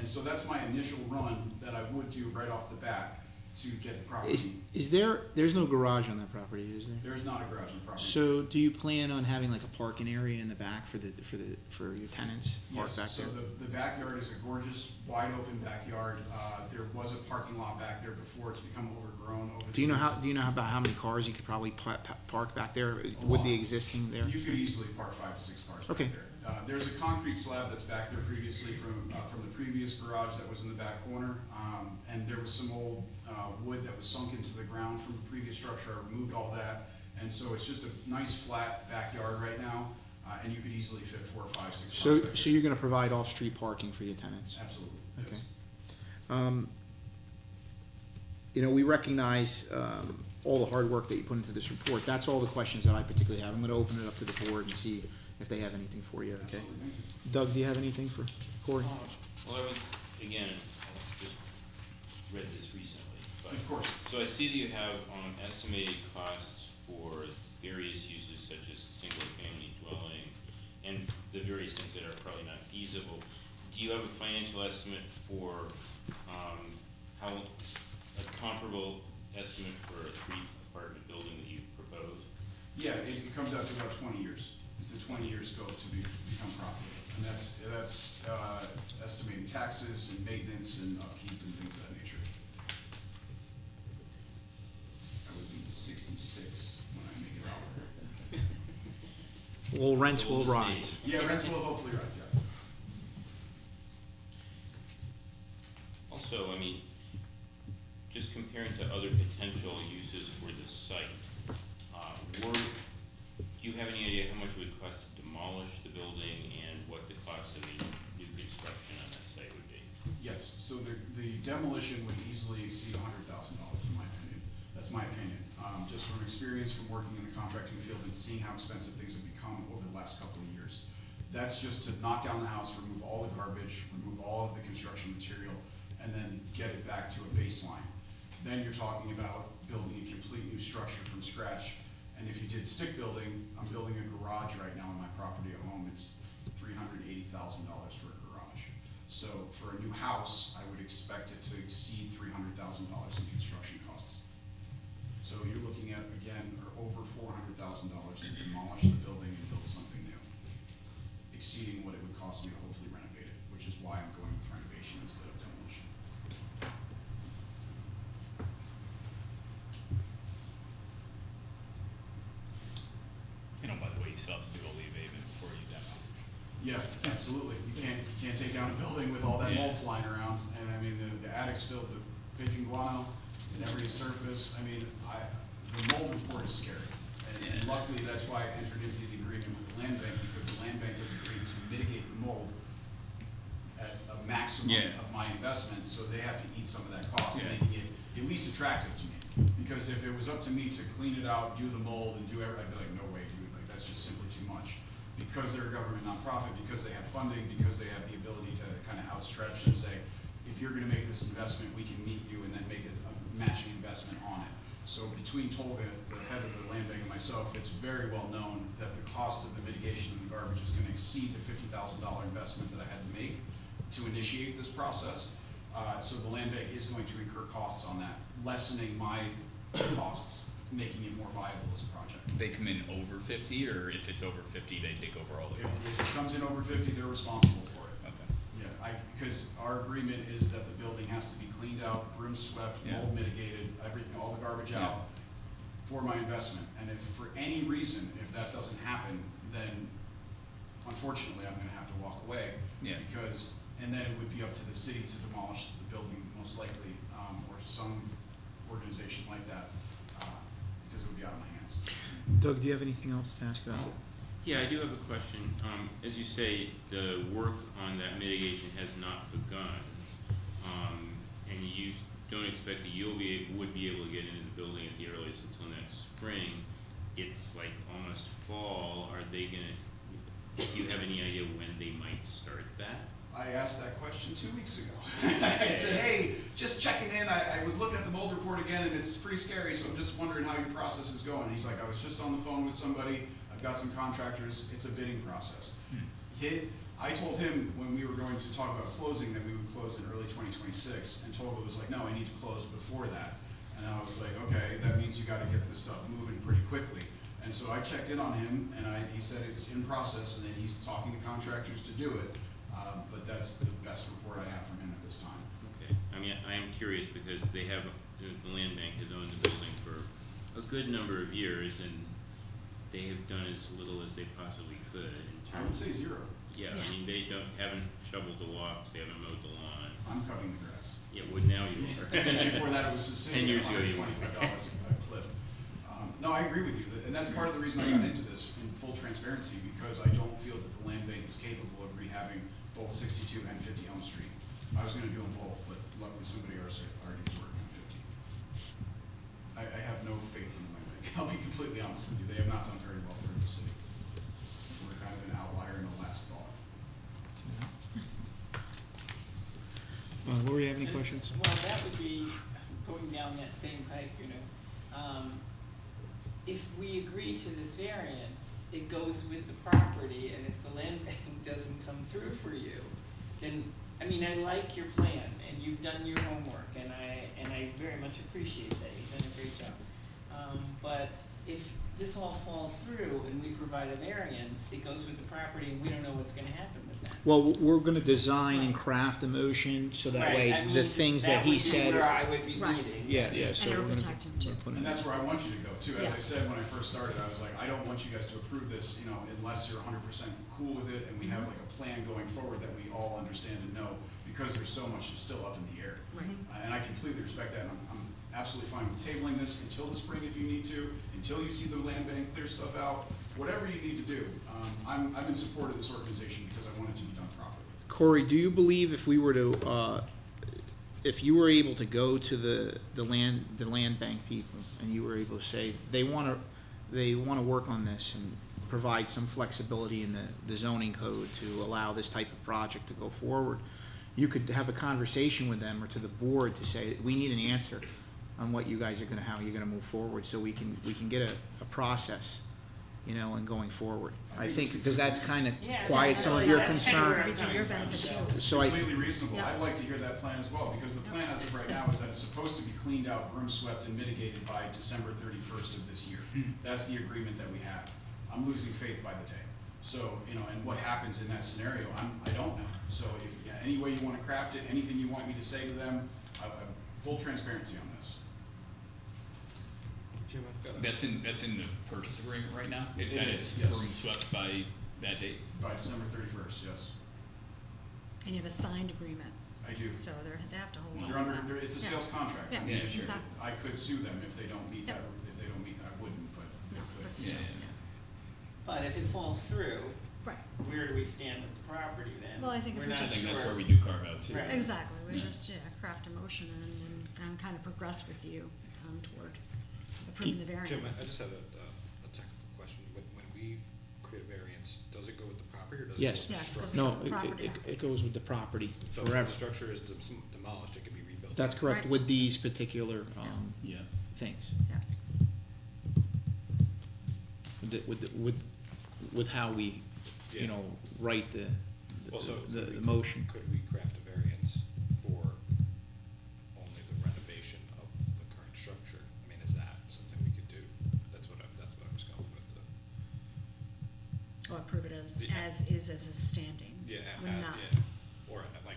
S9: And so that's my initial run that I would do right off the bat to get the property.
S1: There's no garage on that property, is there?
S9: There's not a garage on the property.
S1: So do you plan on having like a parking area in the back for your tenants park
S9: Yes,
S1: back
S9: so
S1: there?
S9: the backyard is a gorgeous, wide open backyard. There was a parking lot back there before. It's become overgrown over.
S1: Do you know about how many cars you could probably park back there with the existing there?
S9: You could easily park 5 to 6 cars
S1: Okay.
S9: back there. There's a concrete slab that's back there previously from the previous garage that was in the back corner. And there was some old wood that was sunk into the ground from the previous structure. I removed all that. And so it's just a nice flat backyard right now. And you could easily fit 4, 5, 6
S1: So
S9: cars back
S1: so
S9: there.
S1: you're going to provide off-street parking for your tenants?
S9: Absolutely.
S1: Okay.
S9: Yes.
S1: We recognize all the hard work that you put into this report. That's all the questions that I particularly have. I'm going to open it up to the board and see if they have anything for you, okay?
S9: Absolutely. Thank you.
S1: Doug, do you have anything for Corey?
S3: Well, I just read this recently, but.
S9: Of course.
S3: So I see that you have estimated costs for various uses such as single-family dwelling and the various things that are probably not feasible. Do you have a financial estimate for how a comparable estimate for a 3-apartment building that you propose?
S9: Yeah, it comes out to about 20 years. It's a 20-year scope to become profitable. And that's estimating taxes and maintenance and upkeep and things of that nature. I would be 66 when I make it out.
S1: All rents will
S3: Old is
S1: rise.
S3: made.
S9: Yeah, rents will hopefully rise, yeah.
S3: Also, I mean, just comparing to other potential uses for the site, do you have any idea how much it would cost to demolish the building and what the cost of a new construction on that site would be?
S9: Yes, so the demolition would easily exceed $100,000 in my opinion. That's my opinion. Just from experience from working in the contracting field and seeing how expensive things have become over the last couple of years. That's just to knock down the house, remove all the garbage, remove all of the construction material, and then get it back to a baseline. Then you're talking about building a complete new structure from scratch. And if you did stick building, I'm building a garage right now on my property at home. It's $380,000 for a garage. So for a new house, I would expect it to exceed $300,000 in construction costs. So you're looking at, again, over $400,000 to demolish the building and build something new, exceeding what it would cost me to hopefully renovate it, which is why I'm going with renovation instead of demolition.
S6: You know, by the way, you still have to do a leave abatement before you demo.
S9: Yeah, absolutely. You can't take down a building with all that
S6: Yeah.
S9: mold flying around. And I mean, the attic's filled with pigeon guano in every surface. I mean, the mold report is scary. And luckily, that's why I entered into the agreement with the land bank, because the land bank has agreed to mitigate the mold at a maximum
S6: Yeah.
S9: of my investment, so they have to eat some of that cost,
S6: Yeah.
S9: making it at least attractive to me. Because if it was up to me to clean it out, do the mold, and do everything, I'd be like, no way, dude, like, that's just simply too much. Because they're a government nonprofit, because they have funding, because they have the ability to kind of outstretch and say, if you're gonna make this investment, we can meet you and then make a matching investment on it. So between Tolga, the head of the land bank, and myself, it's very well known that the cost of the mitigation of the garbage is gonna exceed the $50,000 investment that I had to make to initiate this process. So the land bank is going to incur costs on that, lessening my costs, making it more viable as a project.
S6: They come in over 50, or if it's over 50, they take over all the costs?
S9: If it comes in over 50, they're responsible for it.
S6: Okay.
S9: Yeah, because our agreement is that the building has to be cleaned out, broom swept,
S6: Yeah.
S9: mold mitigated, everything, all the garbage
S6: Yeah.
S9: out for my investment. And if for any reason, if that doesn't happen, then unfortunately, I'm gonna have to walk away.
S6: Yeah.
S9: Because, and then it would be up to the city to demolish the building most likely, or some organization like that, because it would be out of my hands.
S1: Doug, do you have anything else to ask about that?
S3: Yeah, I do have a question. As you say, the work on that mitigation has not begun, and you don't expect that would be able to get into the building at the earliest until next spring. It's like almost fall. Are they gonna, do you have any idea when they might start that?
S9: I asked that question 2 weeks ago. I said, hey, just checking in. I was looking at the mold report again, and it's pretty scary, so I'm just wondering how your process is going. He's like, I was just on the phone with somebody. I've got some contractors. It's a bidding process. I told him when we were going to talk about closing that we would close in early 2026, and Tolga was like, no, I need to close before that. And I was like, okay, that means you got to get this stuff moving pretty quickly. And so I checked in on him, and he said it's in process, and then he's talking to contractors to do it. But that's the best report I have from him at this time.
S3: Okay, I mean, I am curious because they have, the land bank has owned the building for a good number of years, and they have done as little as they possibly could in
S9: I would
S3: terms.
S9: say zero.
S3: Yeah, I mean, they haven't shoveled the walks, they haven't mowed the lawn.
S9: I'm cutting the grass.
S3: Yeah, well, now you are.
S9: And before that, it was
S3: $10
S9: sitting
S3: years
S9: at
S3: ago, you were.
S9: $125 a clip. No, I agree with you, and that's part of the reason I got into this in full transparency, because I don't feel that the land bank is capable of rehabbing both 62 and 50 Elm Street. I was gonna do them both, but luckily somebody else already was working on 50. I have no faith in the land bank. I'll be completely honest with you, they have not done very well for the city. We're kind of an outlier in the last thought.
S1: Lori, you have any questions?
S5: Well, that would be going down that same pike, you know. If we agree to this variance, it goes with the property, and if the land bank doesn't come through for you, then, I mean, I like your plan, and you've done your homework, and I very much appreciate that, you've done a great job. But if this all falls through and we provide a variance, it goes with the property, and we don't know what's gonna happen with that.
S1: Well, we're gonna design and craft a motion, so that
S5: Right,
S1: way,
S5: I
S1: the
S5: mean,
S1: things that he
S5: would be
S1: said.
S5: where I would be
S8: Right.
S5: leading.
S1: Yeah, so
S8: And it'll
S1: we're gonna.
S8: protect him too.
S1: put
S9: And
S1: in-
S9: that's where I want you to go too. As
S8: Yeah.
S9: I said when I first started, I was like, I don't want you guys to approve this, you know, unless you're 100% cool with it and we have like a plan going forward that we all understand and know, because there's so much that's still up in the air.
S8: Right.
S9: And I completely respect that, and I'm absolutely fine with tabling this until the spring if you need to, until you see the land bank clear stuff out, whatever you need to do. I'm in support of this organization because I want it to be done properly.
S1: Corey, do you believe if we were to, if you were able to go to the land bank people and you were able to say, they wanna work on this and provide some flexibility in the zoning code to allow this type of project to go forward, you could have a conversation with them or to the board to say, we need an answer on what you guys are how you're gonna move forward, so we can get a process, you know, and going forward. I think, does that kind of
S5: Yeah,
S1: quiet
S5: that's-
S1: some of your
S5: that's kinda where
S1: concern?
S5: I'm
S8: To your
S5: coming from,
S8: benefit
S5: so-
S8: too.
S1: So I,
S9: Completely reasonable.
S8: Yeah.
S9: I'd like to hear that plan as well, because the plan as of right now is that it's supposed to be cleaned out, broom swept, and mitigated by December 31st of this year. That's the agreement that we have. I'm losing faith by the day. So, you know, and what happens in that scenario, I don't know. So if, yeah, any way you want to craft it, anything you want me to say to them, full transparency on this.
S7: Jim, I've got a.
S6: That's in the purchase agreement right now? Is
S9: It
S6: that
S9: is,
S6: it's
S9: yes.
S6: broom swept by that date?
S9: By December 31st, yes.
S8: And you have a signed agreement,
S9: I do.
S8: so they have to hold on
S9: You're
S8: to
S9: under,
S8: that.
S9: it's a
S8: Yeah.
S9: sales contract. I
S8: Yeah,
S9: mean,
S6: yeah,
S9: if you-
S8: exactly.
S9: I could sue them if they don't meet
S8: Yep.
S9: that, if they don't meet that, I wouldn't, but.
S8: No,
S9: I
S8: but
S9: could.
S8: still,
S6: Yeah.
S8: yeah.
S5: But if it falls through,
S8: Right,
S5: where do we stand with the property then?
S8: Well, I think if
S5: We're
S8: we
S5: not
S6: I
S8: just-
S6: think that's
S5: sure.
S6: where we do carve outs here.
S5: Right.
S8: exactly, we
S6: Yeah.
S8: just, craft a motion and kind of progress with you, toward approving the variance.
S7: Jim, I just have a technical question. When we create a variance, does it go with the property or does it go
S1: Yes.
S7: with the
S8: Yes,
S7: structure?
S8: goes
S1: no,
S8: with the property.
S1: it goes with the property
S7: So if
S1: forever.
S7: the structure is demolished, it can be rebuilt?
S1: That's correct,
S8: Right.
S1: with these particular,
S6: Yeah.
S1: things.
S8: Yeah.
S1: With how we, you
S7: Yeah.
S1: know, write the
S7: Also,
S1: the motion.
S7: Could we craft a variance for only the renovation of the current structure? I mean, is that something we could do? That's what I was going with.
S8: Or approve it as
S7: Yeah.
S8: is as a standing.
S7: Yeah,
S8: When not,
S7: yeah, or like,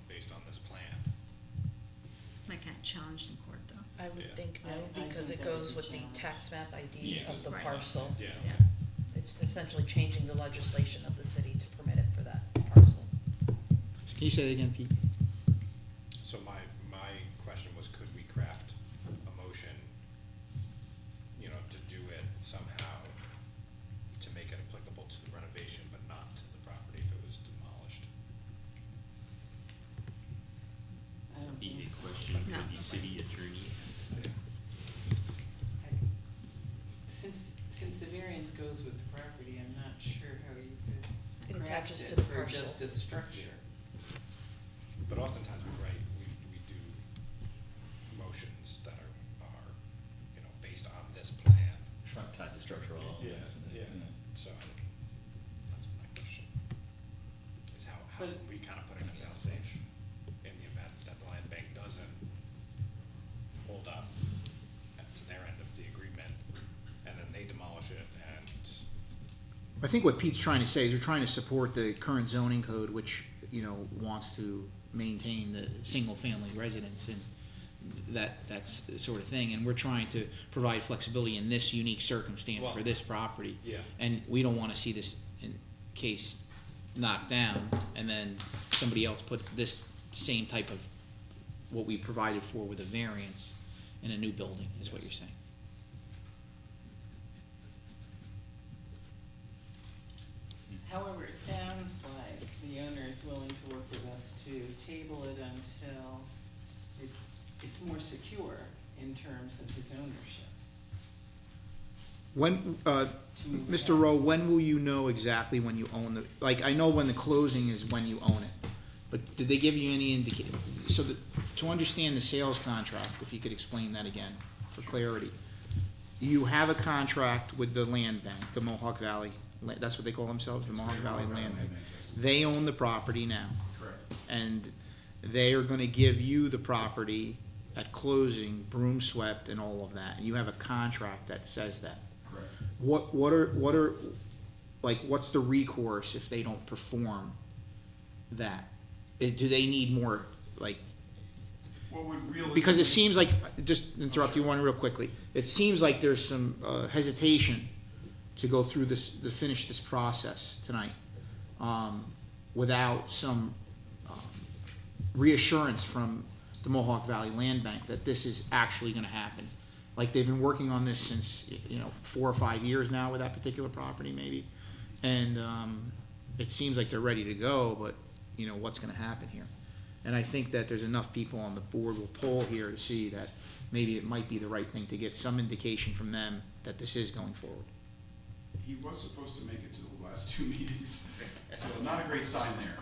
S7: based on this plan.
S8: I can't challenge in court though.
S2: I would
S7: Yeah.
S2: think no,
S4: I
S2: because
S4: think
S2: it
S4: that would
S2: goes
S4: be
S2: with the
S4: challenged.
S2: tax map ID
S6: Yeah,
S2: of the
S8: Right.
S2: parcel.
S7: Yeah.
S8: Yeah.
S2: It's essentially changing the legislation of the city to permit it for that parcel.
S1: Can you say that again, Pete?
S7: So my question was, could we craft a motion, to do it somehow to make it applicable to the renovation, but not to the property if it was demolished?
S4: I don't
S3: Be
S4: think
S3: a
S4: so.
S3: question
S8: No.
S3: for the city attorney.
S5: Since the variance goes with the property, I'm not sure how you could
S2: It
S5: craft
S2: attaches
S5: it
S2: to the
S5: for
S2: parcel.
S5: just a structure.
S7: But oftentimes we do motions that are, based on this plan.
S6: Tied to structural elements.
S7: Yeah, so that's my question. Is how
S5: But-
S7: we kind of put in a fail-safe in the event that the land bank doesn't hold up to their end of the agreement, and then they demolish it, and
S1: I think what Pete's trying to say is we're trying to support the current zoning code, which, wants to maintain the single-family residence and that's the sort of thing. And we're trying to provide flexibility in this unique circumstance for
S7: Well,
S1: this property.
S7: yeah.
S1: And we don't want to see this in case knocked down and then somebody else put this same type of what we provided for with a variance in a new building, is what you're saying.
S5: However, it sounds like the owner is willing to work with us to table it until it's more secure in terms of his ownership.
S1: When,
S5: To move
S1: Mr.
S5: ahead.
S1: Rowe, when will you know exactly when you own I know when the closing is when you own it, but did they give you any so that, to understand the sales contract, if you could explain that again, for clarity. You have a contract with the land bank, the Mohawk Valley, that's what they call themselves, the Mohawk Valley Land Bank. They own the property now,
S9: Correct.
S1: and they are gonna give you the property at closing, broom swept and all of that, and you have a contract that says that.
S9: Correct.
S1: What are like, what's the recourse if they don't perform that? Do they need more, like,
S9: What would realistically?
S1: because it seems like, just interrupt you one real quickly, it seems like there's some hesitation to go through this, to finish this process tonight, without some reassurance from the Mohawk Valley Land Bank that this is actually gonna happen. Like, they've been working on this since, 4 or 5 years now with that particular property maybe. And it seems like they're ready to go, but, what's gonna happen here? And I think that there's enough people on the board will poll here to see that maybe it might be the right thing to get some indication from them that this is going forward.
S9: He was supposed to make it to the last 2 meetings, so not a great sign there.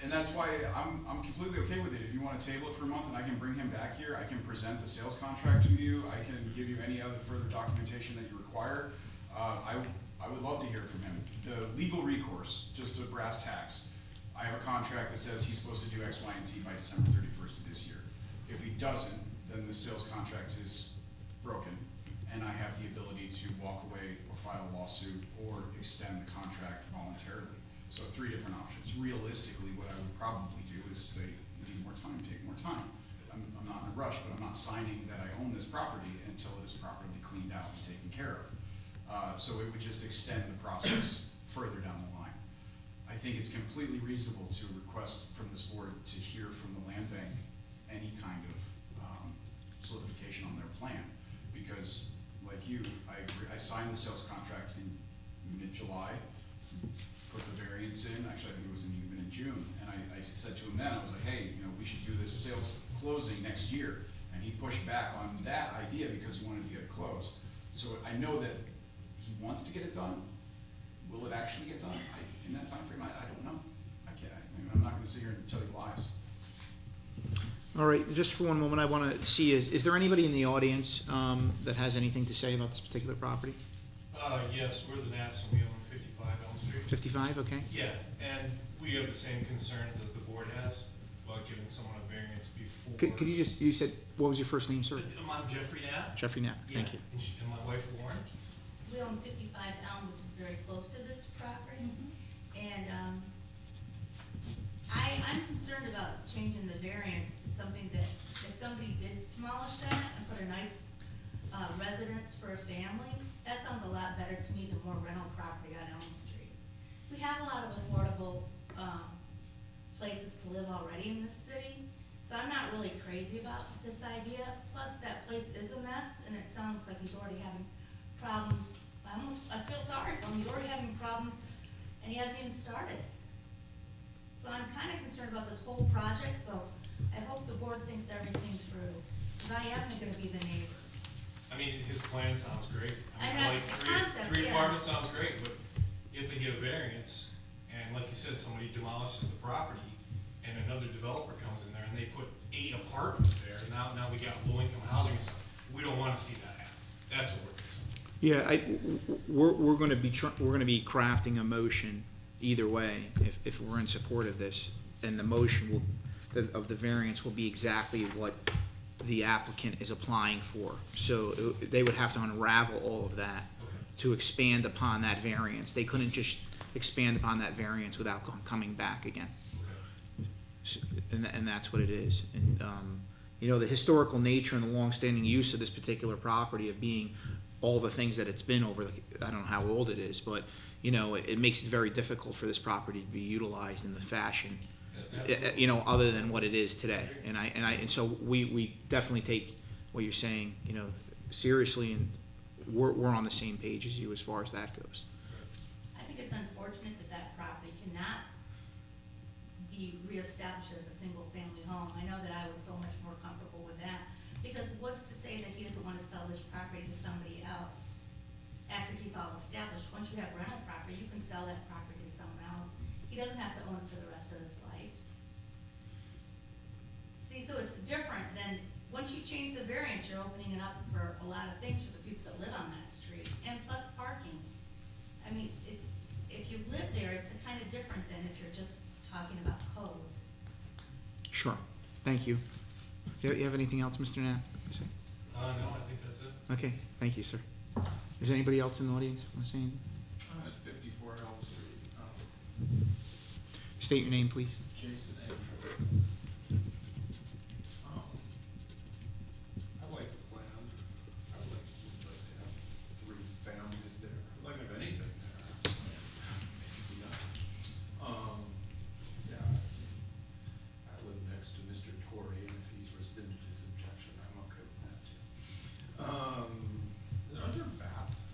S9: And that's why I'm completely okay with it. If you want to table it for a month and I can bring him back here, I can present the sales contract to you, I can give you any other further documentation that you require. I would love to hear from him. The legal recourse, just the brass tacks. I have a contract that says he's supposed to do X, Y, and Z by December 31st of this year. If he doesn't, then the sales contract is broken, and I have the ability to walk away or file a lawsuit or extend the contract voluntarily. So 3 different options. Realistically, what I would probably do is say, you need more time, take more time. I'm not in a rush, but I'm not signing that I own this property until it is properly cleaned out and taken care of. So it would just extend the process further down the line. I think it's completely reasonable to request from this board to hear from the land bank any kind of solidification on their plan. Because, like you, I agree, I signed the sales contract in mid-July, put the variance in, actually I think it was even in June, and I said to him then, I was like, hey, we should do this sales closing next year. And he pushed back on that idea because he wanted to get it closed. So I know that he wants to get it done. Will it actually get done? In that time frame, I don't know. I'm not gonna sit here and tell you lies.
S1: All right, just for one moment, I want to see, is there anybody in the audience that has anything to say about this particular property?
S10: Yes, we're the Nats and we own 55 Elm Street.
S1: 55, okay.
S10: Yeah, and we have the same concerns as the board has about giving someone a variance before.
S1: Could you just, you said, what was your first name, sir?
S10: I'm Jeffrey Nat.
S1: Jeffrey Knapp, thank you.
S10: And my wife Lauren.
S4: We own 55 Elm, which is very close to this property. And I'm concerned about changing the variance to something that, if somebody did demolish that and put a nice residence for a family, that sounds a lot better to me than more rental property on Elm Street. We have a lot of affordable places to live already in this city, so I'm not really crazy about this idea. Plus, that place is a mess, and it sounds like he's already having problems. I feel sorry for him. He's already having problems, and he hasn't even started. So I'm kind of concerned about this whole project, so I hope the board thinks everything through, because I am gonna be the neighbor.
S10: I mean, his plan sounds great.
S4: I
S10: mean,
S4: know,
S10: like
S4: the concept,
S10: three
S4: yeah.
S10: apartments sounds great, but if they get a variance, and like you said, somebody demolishes the property, and another developer comes in there and they put 8 apartments there, now we got low-income housing and stuff, we don't wanna see that happen. That's what we're concerned.
S1: Yeah, we're going to be we're going to be crafting a motion either way if we're in support of this, and the motion of the variance will be exactly what the applicant is applying for. So they would have to unravel all of that to expand upon that variance. They couldn't just expand upon that variance without coming back again. And that's what it is. And the historical nature and the longstanding use of this particular property of being all the things that it's been over, I don't know how old it is, but it makes it very difficult for this property to be utilized in the fashion, other than what it is today. And so we definitely take what you're saying, seriously, and we're on the same page as you as far as that goes.
S4: I think it's unfortunate that property cannot be reestablished as a single-family home. I know that I would feel much more comfortable with that, because what's to say that he doesn't want to sell this property to somebody else after he's all established? Once you have rental property, you can sell that property to someone else. He doesn't have to own it for the rest of his life. See, so it's different than, once you change the variance, you're opening it up for a lot of things for the people that live on that street, and plus parking. I mean, if you live there, it's kind of different than if you're just talking about codes.
S1: Sure. Thank you. You have anything else, Mr. Knapp?
S10: No, I think that's it.
S1: Okay, thank you, sir. Is anybody else in the audience want to say anything?
S9: At 55
S1: State your name, please.
S11: Jason Antrim. I like the plan. I would like to have 3 families there. I'd like to have anything there. It'd be nice. Yeah, I live next to Mr. Torrey, and if he's rescinded his objection, I'm okay with that too. Are there bats?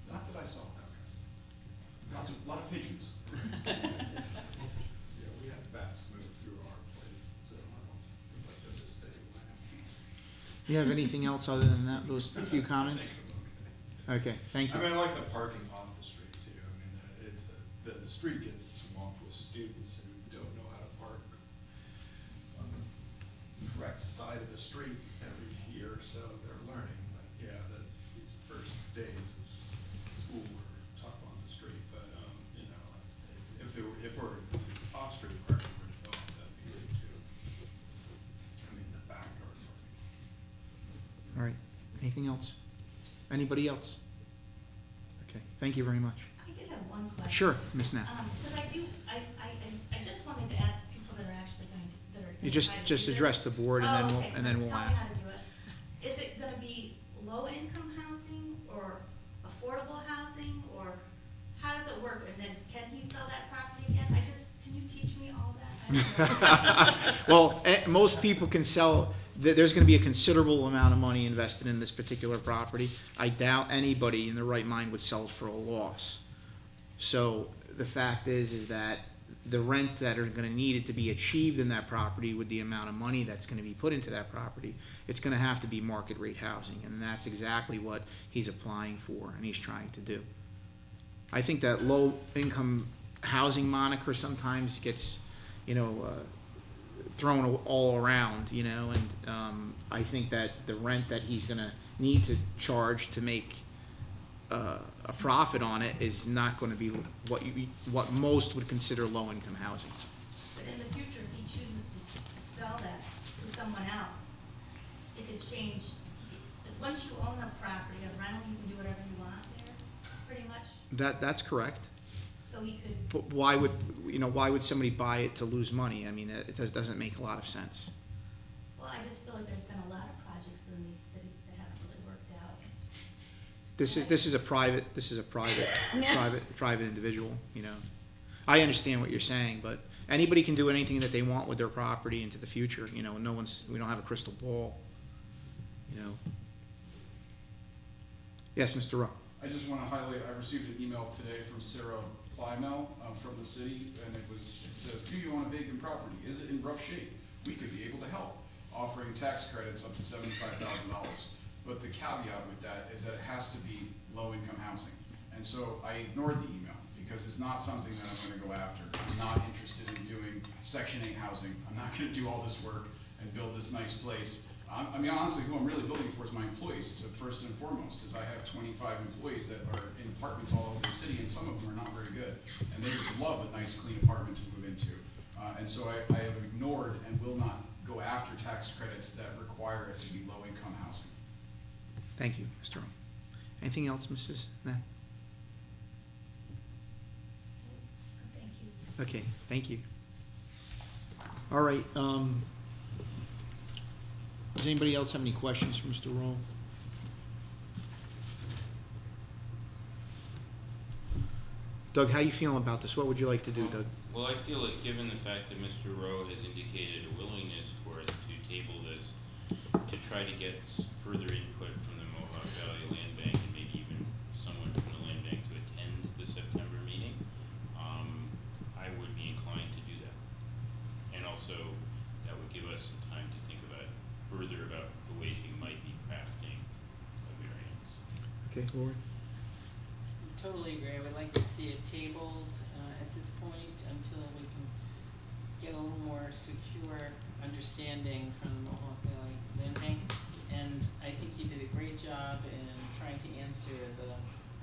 S9: Not that I saw. Lot of pigeons.
S11: Yeah, we had bats move through our place, so I don't like them to stay away.
S1: You have anything else other than that, those few comments? Okay, thank
S11: I
S1: you.
S11: mean, I like the parking off the street too. I mean, the street gets swamped with students who don't know how to park on the correct side of the street every year, so they're learning. But yeah, these first days of school were tough on the street, but, you know, if we're off-street parking were developed, that'd be good too. I mean, the backyard parking.
S1: All right, anything else? Anybody else? Okay, thank you very much.
S12: I did have one question.
S1: Sure, Ms. Knapp.
S12: Because I just wanted to ask people that are actually going to, that are.
S1: You
S12: gonna try to
S1: just
S12: do this.
S1: address the board and then
S12: Oh,
S1: we'll,
S12: okay.
S1: and then we'll
S12: Tell me
S1: ask.
S12: how to do it. Is it gonna be low-income housing or affordable housing, or how does it work? And then can he sell that property again? Can you teach me all that? I don't know.
S1: Well, most people can sell, there's gonna be a considerable amount of money invested in this particular property. I doubt anybody in their right mind would sell it for a loss. So the fact is that the rents that are gonna need it to be achieved in that property with the amount of money that's gonna be put into that property, it's gonna have to be market rate housing, and that's exactly what he's applying for and he's trying to do. I think that low income housing moniker sometimes gets, thrown all around, and I think that the rent that he's gonna need to charge to make a profit on it is not gonna be what most would consider low income housing.
S12: But in the future, if he chooses to sell that to someone else, it could change. Once you own a property, a rental, you can do whatever you want there, pretty much.
S1: That's correct.
S12: So he could,
S1: But why would somebody buy it to lose money? I mean, doesn't make a lot of sense.
S12: well, I just feel like there's been a lot of projects in these cities that haven't really worked out.
S1: This is a private individual, I understand what you're saying, but anybody can do anything that they want with their property into the future, we don't have a crystal ball, Yes, Mr. Rowe.
S9: I just want to highlight, I received an email today from Sarah Plymell from the city, and it says, do you own a vacant property? Is it in rough shape? We could be able to help, offering tax credits up to $75,000. But the caveat with that is that it has to be low-income housing. And so I ignored the email because it's not something that I'm going to go after. I'm not interested in doing Section 8 housing. I'm not going to do all this work and build this nice place. Honestly, who I'm really building for is my employees, first and foremost, is I have 25 employees that are in apartments all over the city, and some of them are not very good. And they would love a nice, clean apartment to move into. And so I have ignored and will not go after tax credits that require it to be low-income housing.
S1: Thank you, Mr. Rowe. Anything else, Mrs. Knapp?
S12: Thank you.
S1: Okay, thank you. All right, does anybody else have any questions for Mr. Rowe? Doug, how you feeling about this? What would you like to do, Doug?
S3: Well, I feel like given the fact that Mr. Rowe has indicated a willingness for us to table this, to try to get further input from the Mohawk Valley Land Bank and maybe even someone from the Land Bank to attend the September meeting, I would be inclined to do that. And also, that would give us some time to think further about the ways we might be crafting a variance.
S1: Okay, Lauren?
S5: Totally agree. I would like to see it tabled at this point until we can get a little more secure understanding from the Mohawk Valley Land Bank. And I think you did a great job in trying to answer the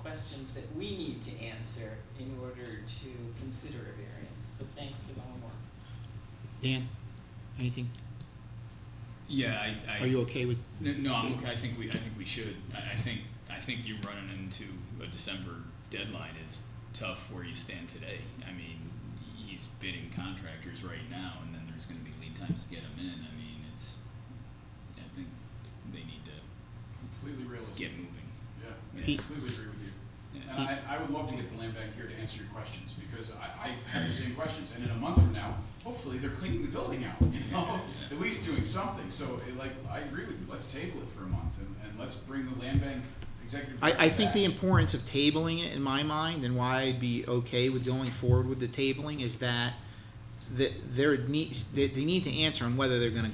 S5: questions that we need to answer in order to consider a variance. So thanks for the homework.
S1: Dan, anything?
S6: Yeah,
S1: Are you okay with?
S6: No, I'm okay. I think we should. I think you running into a December deadline is tough where you stand today. I mean, everybody's bidding contractors right now, and then there's gonna be lead times to get them in. I mean, I think they need to
S9: Completely realistic.
S6: get moving.
S9: Yeah, I
S1: Pete?
S9: completely agree with you.
S6: Yeah.
S9: And I would love to get the land bank here to answer your questions, because I have the same questions, and in a month from now, hopefully they're cleaning the building out, you know, at least doing something. So, I agree with you, let's table it for a month, and let's bring the land bank executive director
S1: I think the
S9: back.
S1: importance of tabling it, in my mind, and why I'd be okay with going forward with the tabling, is that they need to answer on whether they're gonna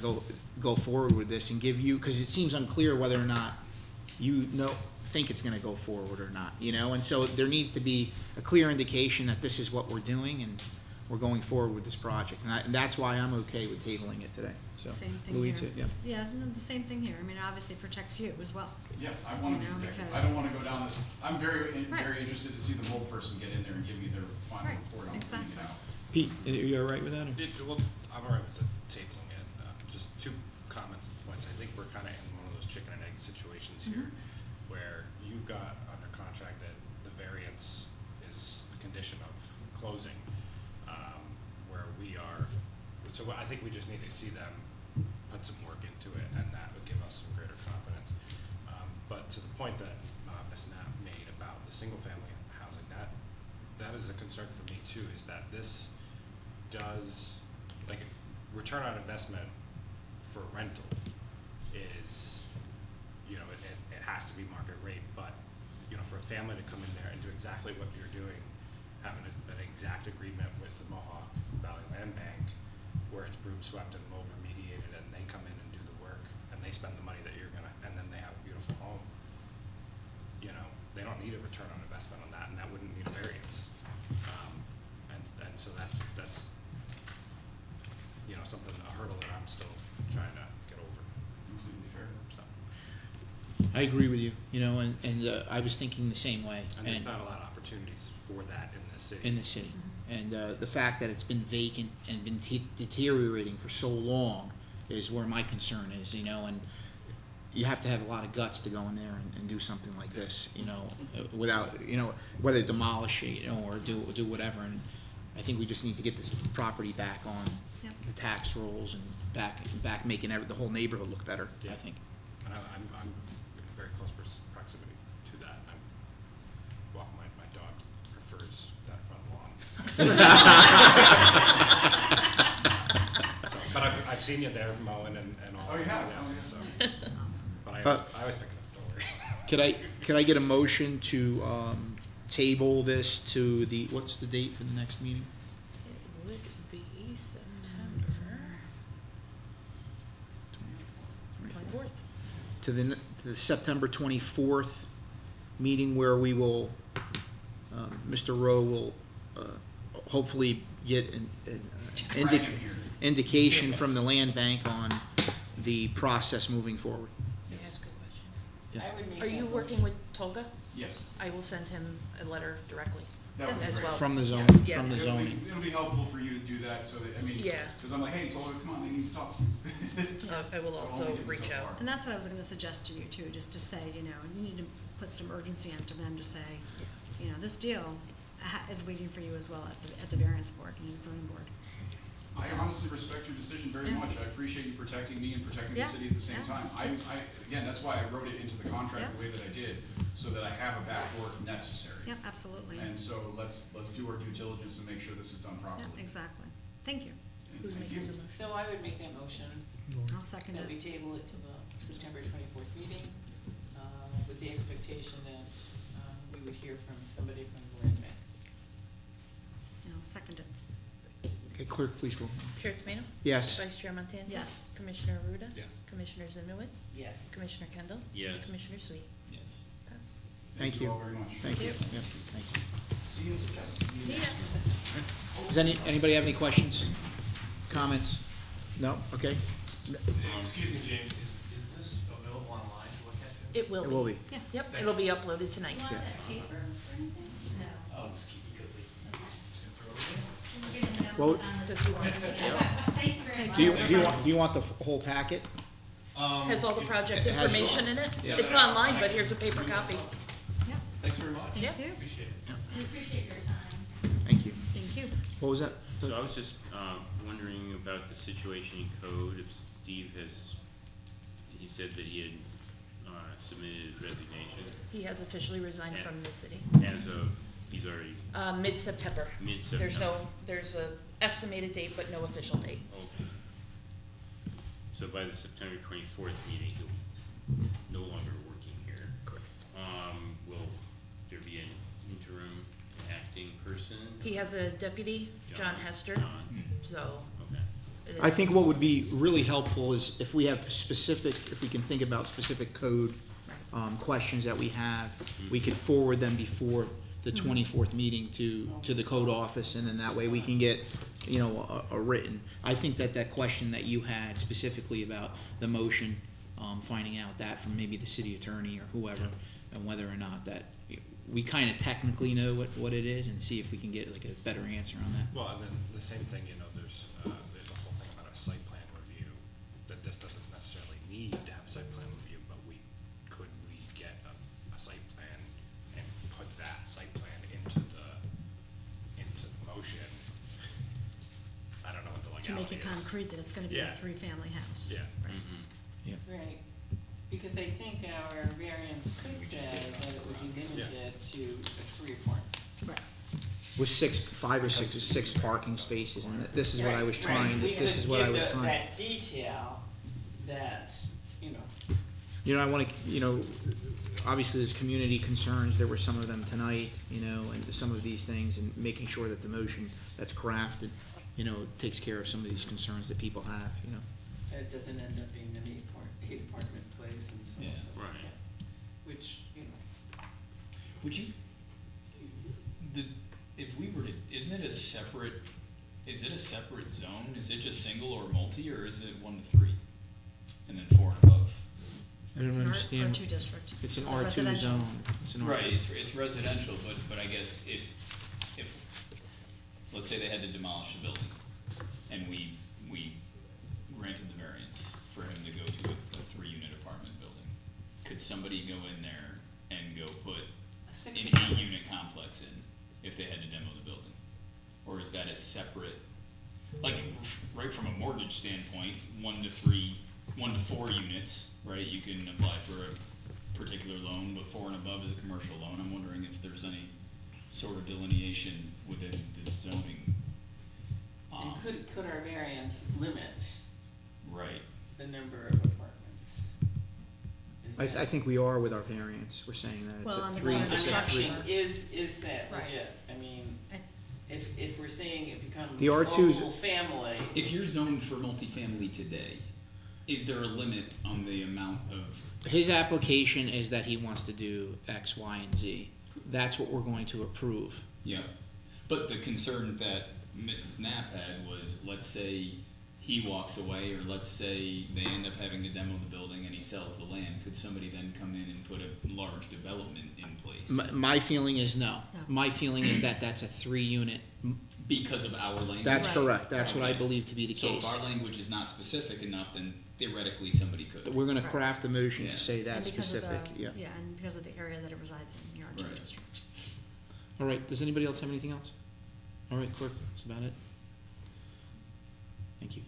S1: go forward with this and give you, because it seems unclear whether or not you think it's gonna go forward or not, you know, and so there needs to be a clear indication that this is what we're doing and we're going forward with this project, and that's why I'm okay with tabling it today, so.
S8: Same thing
S1: Louise,
S8: here.
S1: yeah.
S8: Yeah, no, the same thing here. I mean, obviously it protects you as well.
S9: Yeah, I want to
S8: You know,
S9: be protected. I
S8: because-
S9: don't want to go down this, I'm very
S8: Right.
S9: interested to see the mold person get in there and give me their final
S8: Right,
S9: report on cleaning it
S8: exactly.
S9: out.
S1: Pete, are you all right with that? or-
S7: Well, I'm all right with the tabling it. Just two comments, points. I think we're kind of in one of those chicken and egg situations here, where you've got under contract that the variance is a condition of closing, where we are. So I think we just need to see them put some work into it, and that would give us some greater confidence. But to the point that Ms. Knapp made about the single-family housing, that is a concern for me too, is that this does, like, return on investment for rental is, you know, it has to be market rate, but, you know, for a family to come in there and do exactly what you're doing, having an exact agreement with the Mohawk Valley Land Bank, where it's broom swept and mold remediated, and they come in and do the work, and they spend the money that you're gonna, and then they have a beautiful home. You know, they don't need a return on investment on that, and that wouldn't need a variance. And so that's, you know, something, a hurdle that I'm still trying to get over,
S9: Completely fair.
S7: so.
S1: I agree with you, you know, and I was thinking the same way.
S7: And there's not a lot of opportunities for that in this city.
S1: In the city. And the fact that it's been vacant and been deteriorating for so long is where my concern is, you know, and you have to have a lot of guts to go in there and do something like this, you know, without, you know, whether demolish it, you know, or do whatever. And I think we just need to get this property back on
S8: Yep.
S1: the tax rolls and back making the whole neighborhood look better, I
S7: Yeah.
S1: think.
S7: And I'm in very close proximity to that. Well, my dog prefers that front lawn. So, but I've seen you there mowing and all.
S9: Oh, you have?
S7: Yeah,
S9: Oh, yeah.
S7: so.
S8: Awesome.
S7: But I
S1: Uh,
S7: always pick it up, don't worry.
S1: Could I get a motion to table this to what's the date for the next meeting?
S2: It would be September 24th.
S1: To the September 24th meeting, where we will, Mr. Rowe will hopefully get an
S9: Drag him here.
S1: indication from the land bank on the process moving forward.
S2: Can I ask a question?
S1: Yes.
S5: I would make
S2: Are
S5: that
S2: you
S5: motion.
S2: working with Tolga?
S9: Yes.
S2: I will send him a letter directly.
S9: That would be
S2: As
S9: great.
S2: well.
S1: From the zone,
S2: Yeah.
S1: from the
S9: It'll
S1: zoning.
S9: be- It'll be helpful for you to do that, so that, I mean,
S2: Yeah.
S9: because I'm like, hey, Tola, come on, they need to talk to you.
S2: I will
S9: I've
S2: also
S9: only been
S2: reach
S9: so
S2: out.
S9: far.
S8: And that's what I was gonna suggest to you too, just to say, you know, you need to put some urgency onto them to say, you know, this deal is waiting for you as well at the variance board and the zoning board.
S9: I
S8: So-
S9: honestly respect your decision very
S8: Yeah.
S9: much. I appreciate you protecting me and protecting the
S8: Yeah,
S9: city at the same
S8: yeah.
S9: time. Again, that's why I wrote it into the contract the way that I did, so that I have a back door if necessary.
S8: Yep, absolutely.
S9: And so let's do our due diligence and make sure this is done properly.
S8: Yep, exactly. Thank you.
S9: And
S2: Who's
S9: thank
S2: making
S9: you.
S2: the motion?
S5: So I would make that motion,
S8: I'll second
S5: that we
S8: it.
S5: table it to the September 24th meeting, with the expectation that, we would hear from somebody from the land bank.
S8: I'll second it.
S1: Okay, clerk, please roll.
S2: Chair Tomino?
S1: Yes.
S2: Vice Chair Montante?
S8: Yes.
S2: Commissioner Aruda?
S7: Yes.
S2: Commissioner Zinowitz?
S5: Yes.
S2: Commissioner Kendall?
S3: Yes.
S2: And Commissioner Sweet?
S6: Yes.
S2: Pass.
S1: Thank you.
S9: all very much.
S1: Thank you. Yep, thank you.
S9: See you in September.
S8: See ya.
S1: Does anybody have any questions, comments? No? Okay.
S10: Excuse me, James, is this available online to look at?
S2: It will be.
S1: It will be.
S8: Yeah.
S2: Yep, it'll be uploaded tonight.
S12: You want that paper or anything? No.
S10: I'll just keep it because they.
S12: We're getting it
S1: Well-
S12: on the-
S2: Does he want it?
S12: Thank you very much.
S1: Do you want the whole packet?
S2: Has all the project
S1: It has-
S2: information in it?
S1: Yeah.
S2: It's online, but here's a paper copy.
S8: Yep,
S10: Thanks very much.
S2: Yeah.
S8: thank you.
S10: Appreciate it.
S12: We appreciate your time.
S1: Thank you.
S8: Thank you.
S1: What was that?
S3: So I was just wondering about the situation in code, if Steve has, he said that he had submitted his resignation
S2: He has officially resigned from the city.
S3: as of, he's already
S2: Mid-September.
S3: mid-September.
S2: There's a estimated date, but no official date.
S3: Okay. So by the September 24th meeting, he'll be no longer working here.
S1: Correct.
S3: Will there be an interim acting person?
S2: He has a deputy, John Hester,
S3: John,
S2: so.
S3: okay.
S2: it
S1: I
S2: is-
S1: think what would be really helpful is if we have specific, if we can think about specific code questions that we have, we could forward them before the 24th meeting to the code office, and then that way we can get, you know, a written. I think that question that you had specifically about the motion, finding out that from maybe the city attorney or whoever, and whether or not that, we kind of technically know what it is, and see if we can get like a better answer on that.
S7: Well, and then the same thing, you know, there's the whole thing about a site plan review, that this doesn't necessarily need to have a site plan review, but could we get a site plan and put that site plan into the motion? I don't know what the
S8: To
S7: legality
S8: make it
S7: is.
S8: concrete that it's gonna be a
S7: Yeah.
S8: three-family house.
S7: Yeah.
S3: Mhm.
S5: Right, because I think our variance could
S6: We just
S5: say
S6: did it on
S5: that it would be
S6: the
S5: limited to a 3 apartment.
S8: Right.
S1: With 5 or 6 parking spaces, and this is what I was
S5: Right,
S1: trying,
S5: we
S1: this
S5: could
S1: is what I
S5: give
S1: was
S5: the-
S1: trying.
S5: that detail that, you know,
S1: You know, I want to, you know, obviously there's community concerns, there were some of them tonight, you know, and some of these things, and making sure that the motion that's crafted, you know, takes care of some of these concerns that people have, you know.
S5: it doesn't end up being an 8 apartment place and so on.
S6: Yeah.
S5: and so forth,
S3: Right.
S5: yeah. Which, you know,
S6: Would you, if we were to, isn't it a separate, is it a separate zone? Is it just single or multi, or is it 1 to 3? And then 4 and above?
S1: I don't
S8: It's an
S1: understand.
S8: R2 district.
S1: It's an
S8: a
S1: R2
S8: residential.
S1: zone. It's an R2.
S6: Right, it's residential, but I guess if, let's say they had to demolish a building, and we granted the variance for him to go to a 3-unit apartment building, could somebody go in there and go put
S5: a 6
S6: an
S5: apartment.
S6: 8-unit complex in if they had to demo the building? Or is that a separate, like, right from a mortgage standpoint, 1 to 4 units, right? You can apply for a particular loan, but 4 and above is a commercial loan. I'm wondering if there's any sort of delineation within the zoning.
S5: And could our variance limit
S6: Right.
S5: the number of apartments? Is
S1: I
S5: that-
S1: think we are with our variance, we're saying that
S8: Well, on
S1: it's
S8: the
S1: a 3,
S8: ground
S1: it's a 3.
S8: structure.
S5: Is that
S8: Right.
S5: legit? I mean,
S8: I-
S5: if we're saying it becomes
S1: The R2's
S5: mobile family,
S6: If you're zoned for multifamily today, is there a limit on the amount of,
S1: His application is that he wants to do X, Y, and Z. That's what we're going to approve.
S6: yeah, but the concern that Mrs. Knapp had was, let's say he walks away, or let's say they end up having to demo the building and he sells the land, could somebody then come in and put a large development in place?
S1: My feeling is no.
S8: No.
S1: My feeling is that that's a 3-unit.
S6: Because of our language?
S1: That's
S8: Right.
S1: correct. That's what I
S6: Okay.
S1: believe to be the
S6: So if
S1: case.
S6: our language is not specific enough, then theoretically somebody could.
S1: We're going to
S8: Right.
S1: craft the motion
S6: Yeah.
S1: to say
S8: And
S1: that
S8: because of
S1: specific,
S8: the-
S1: yeah.
S8: Yeah, and because of the area that it resides in, the R2
S6: Right.
S8: district.
S1: All right, does anybody else have anything else? All right, clerk, that's about it. Thank you.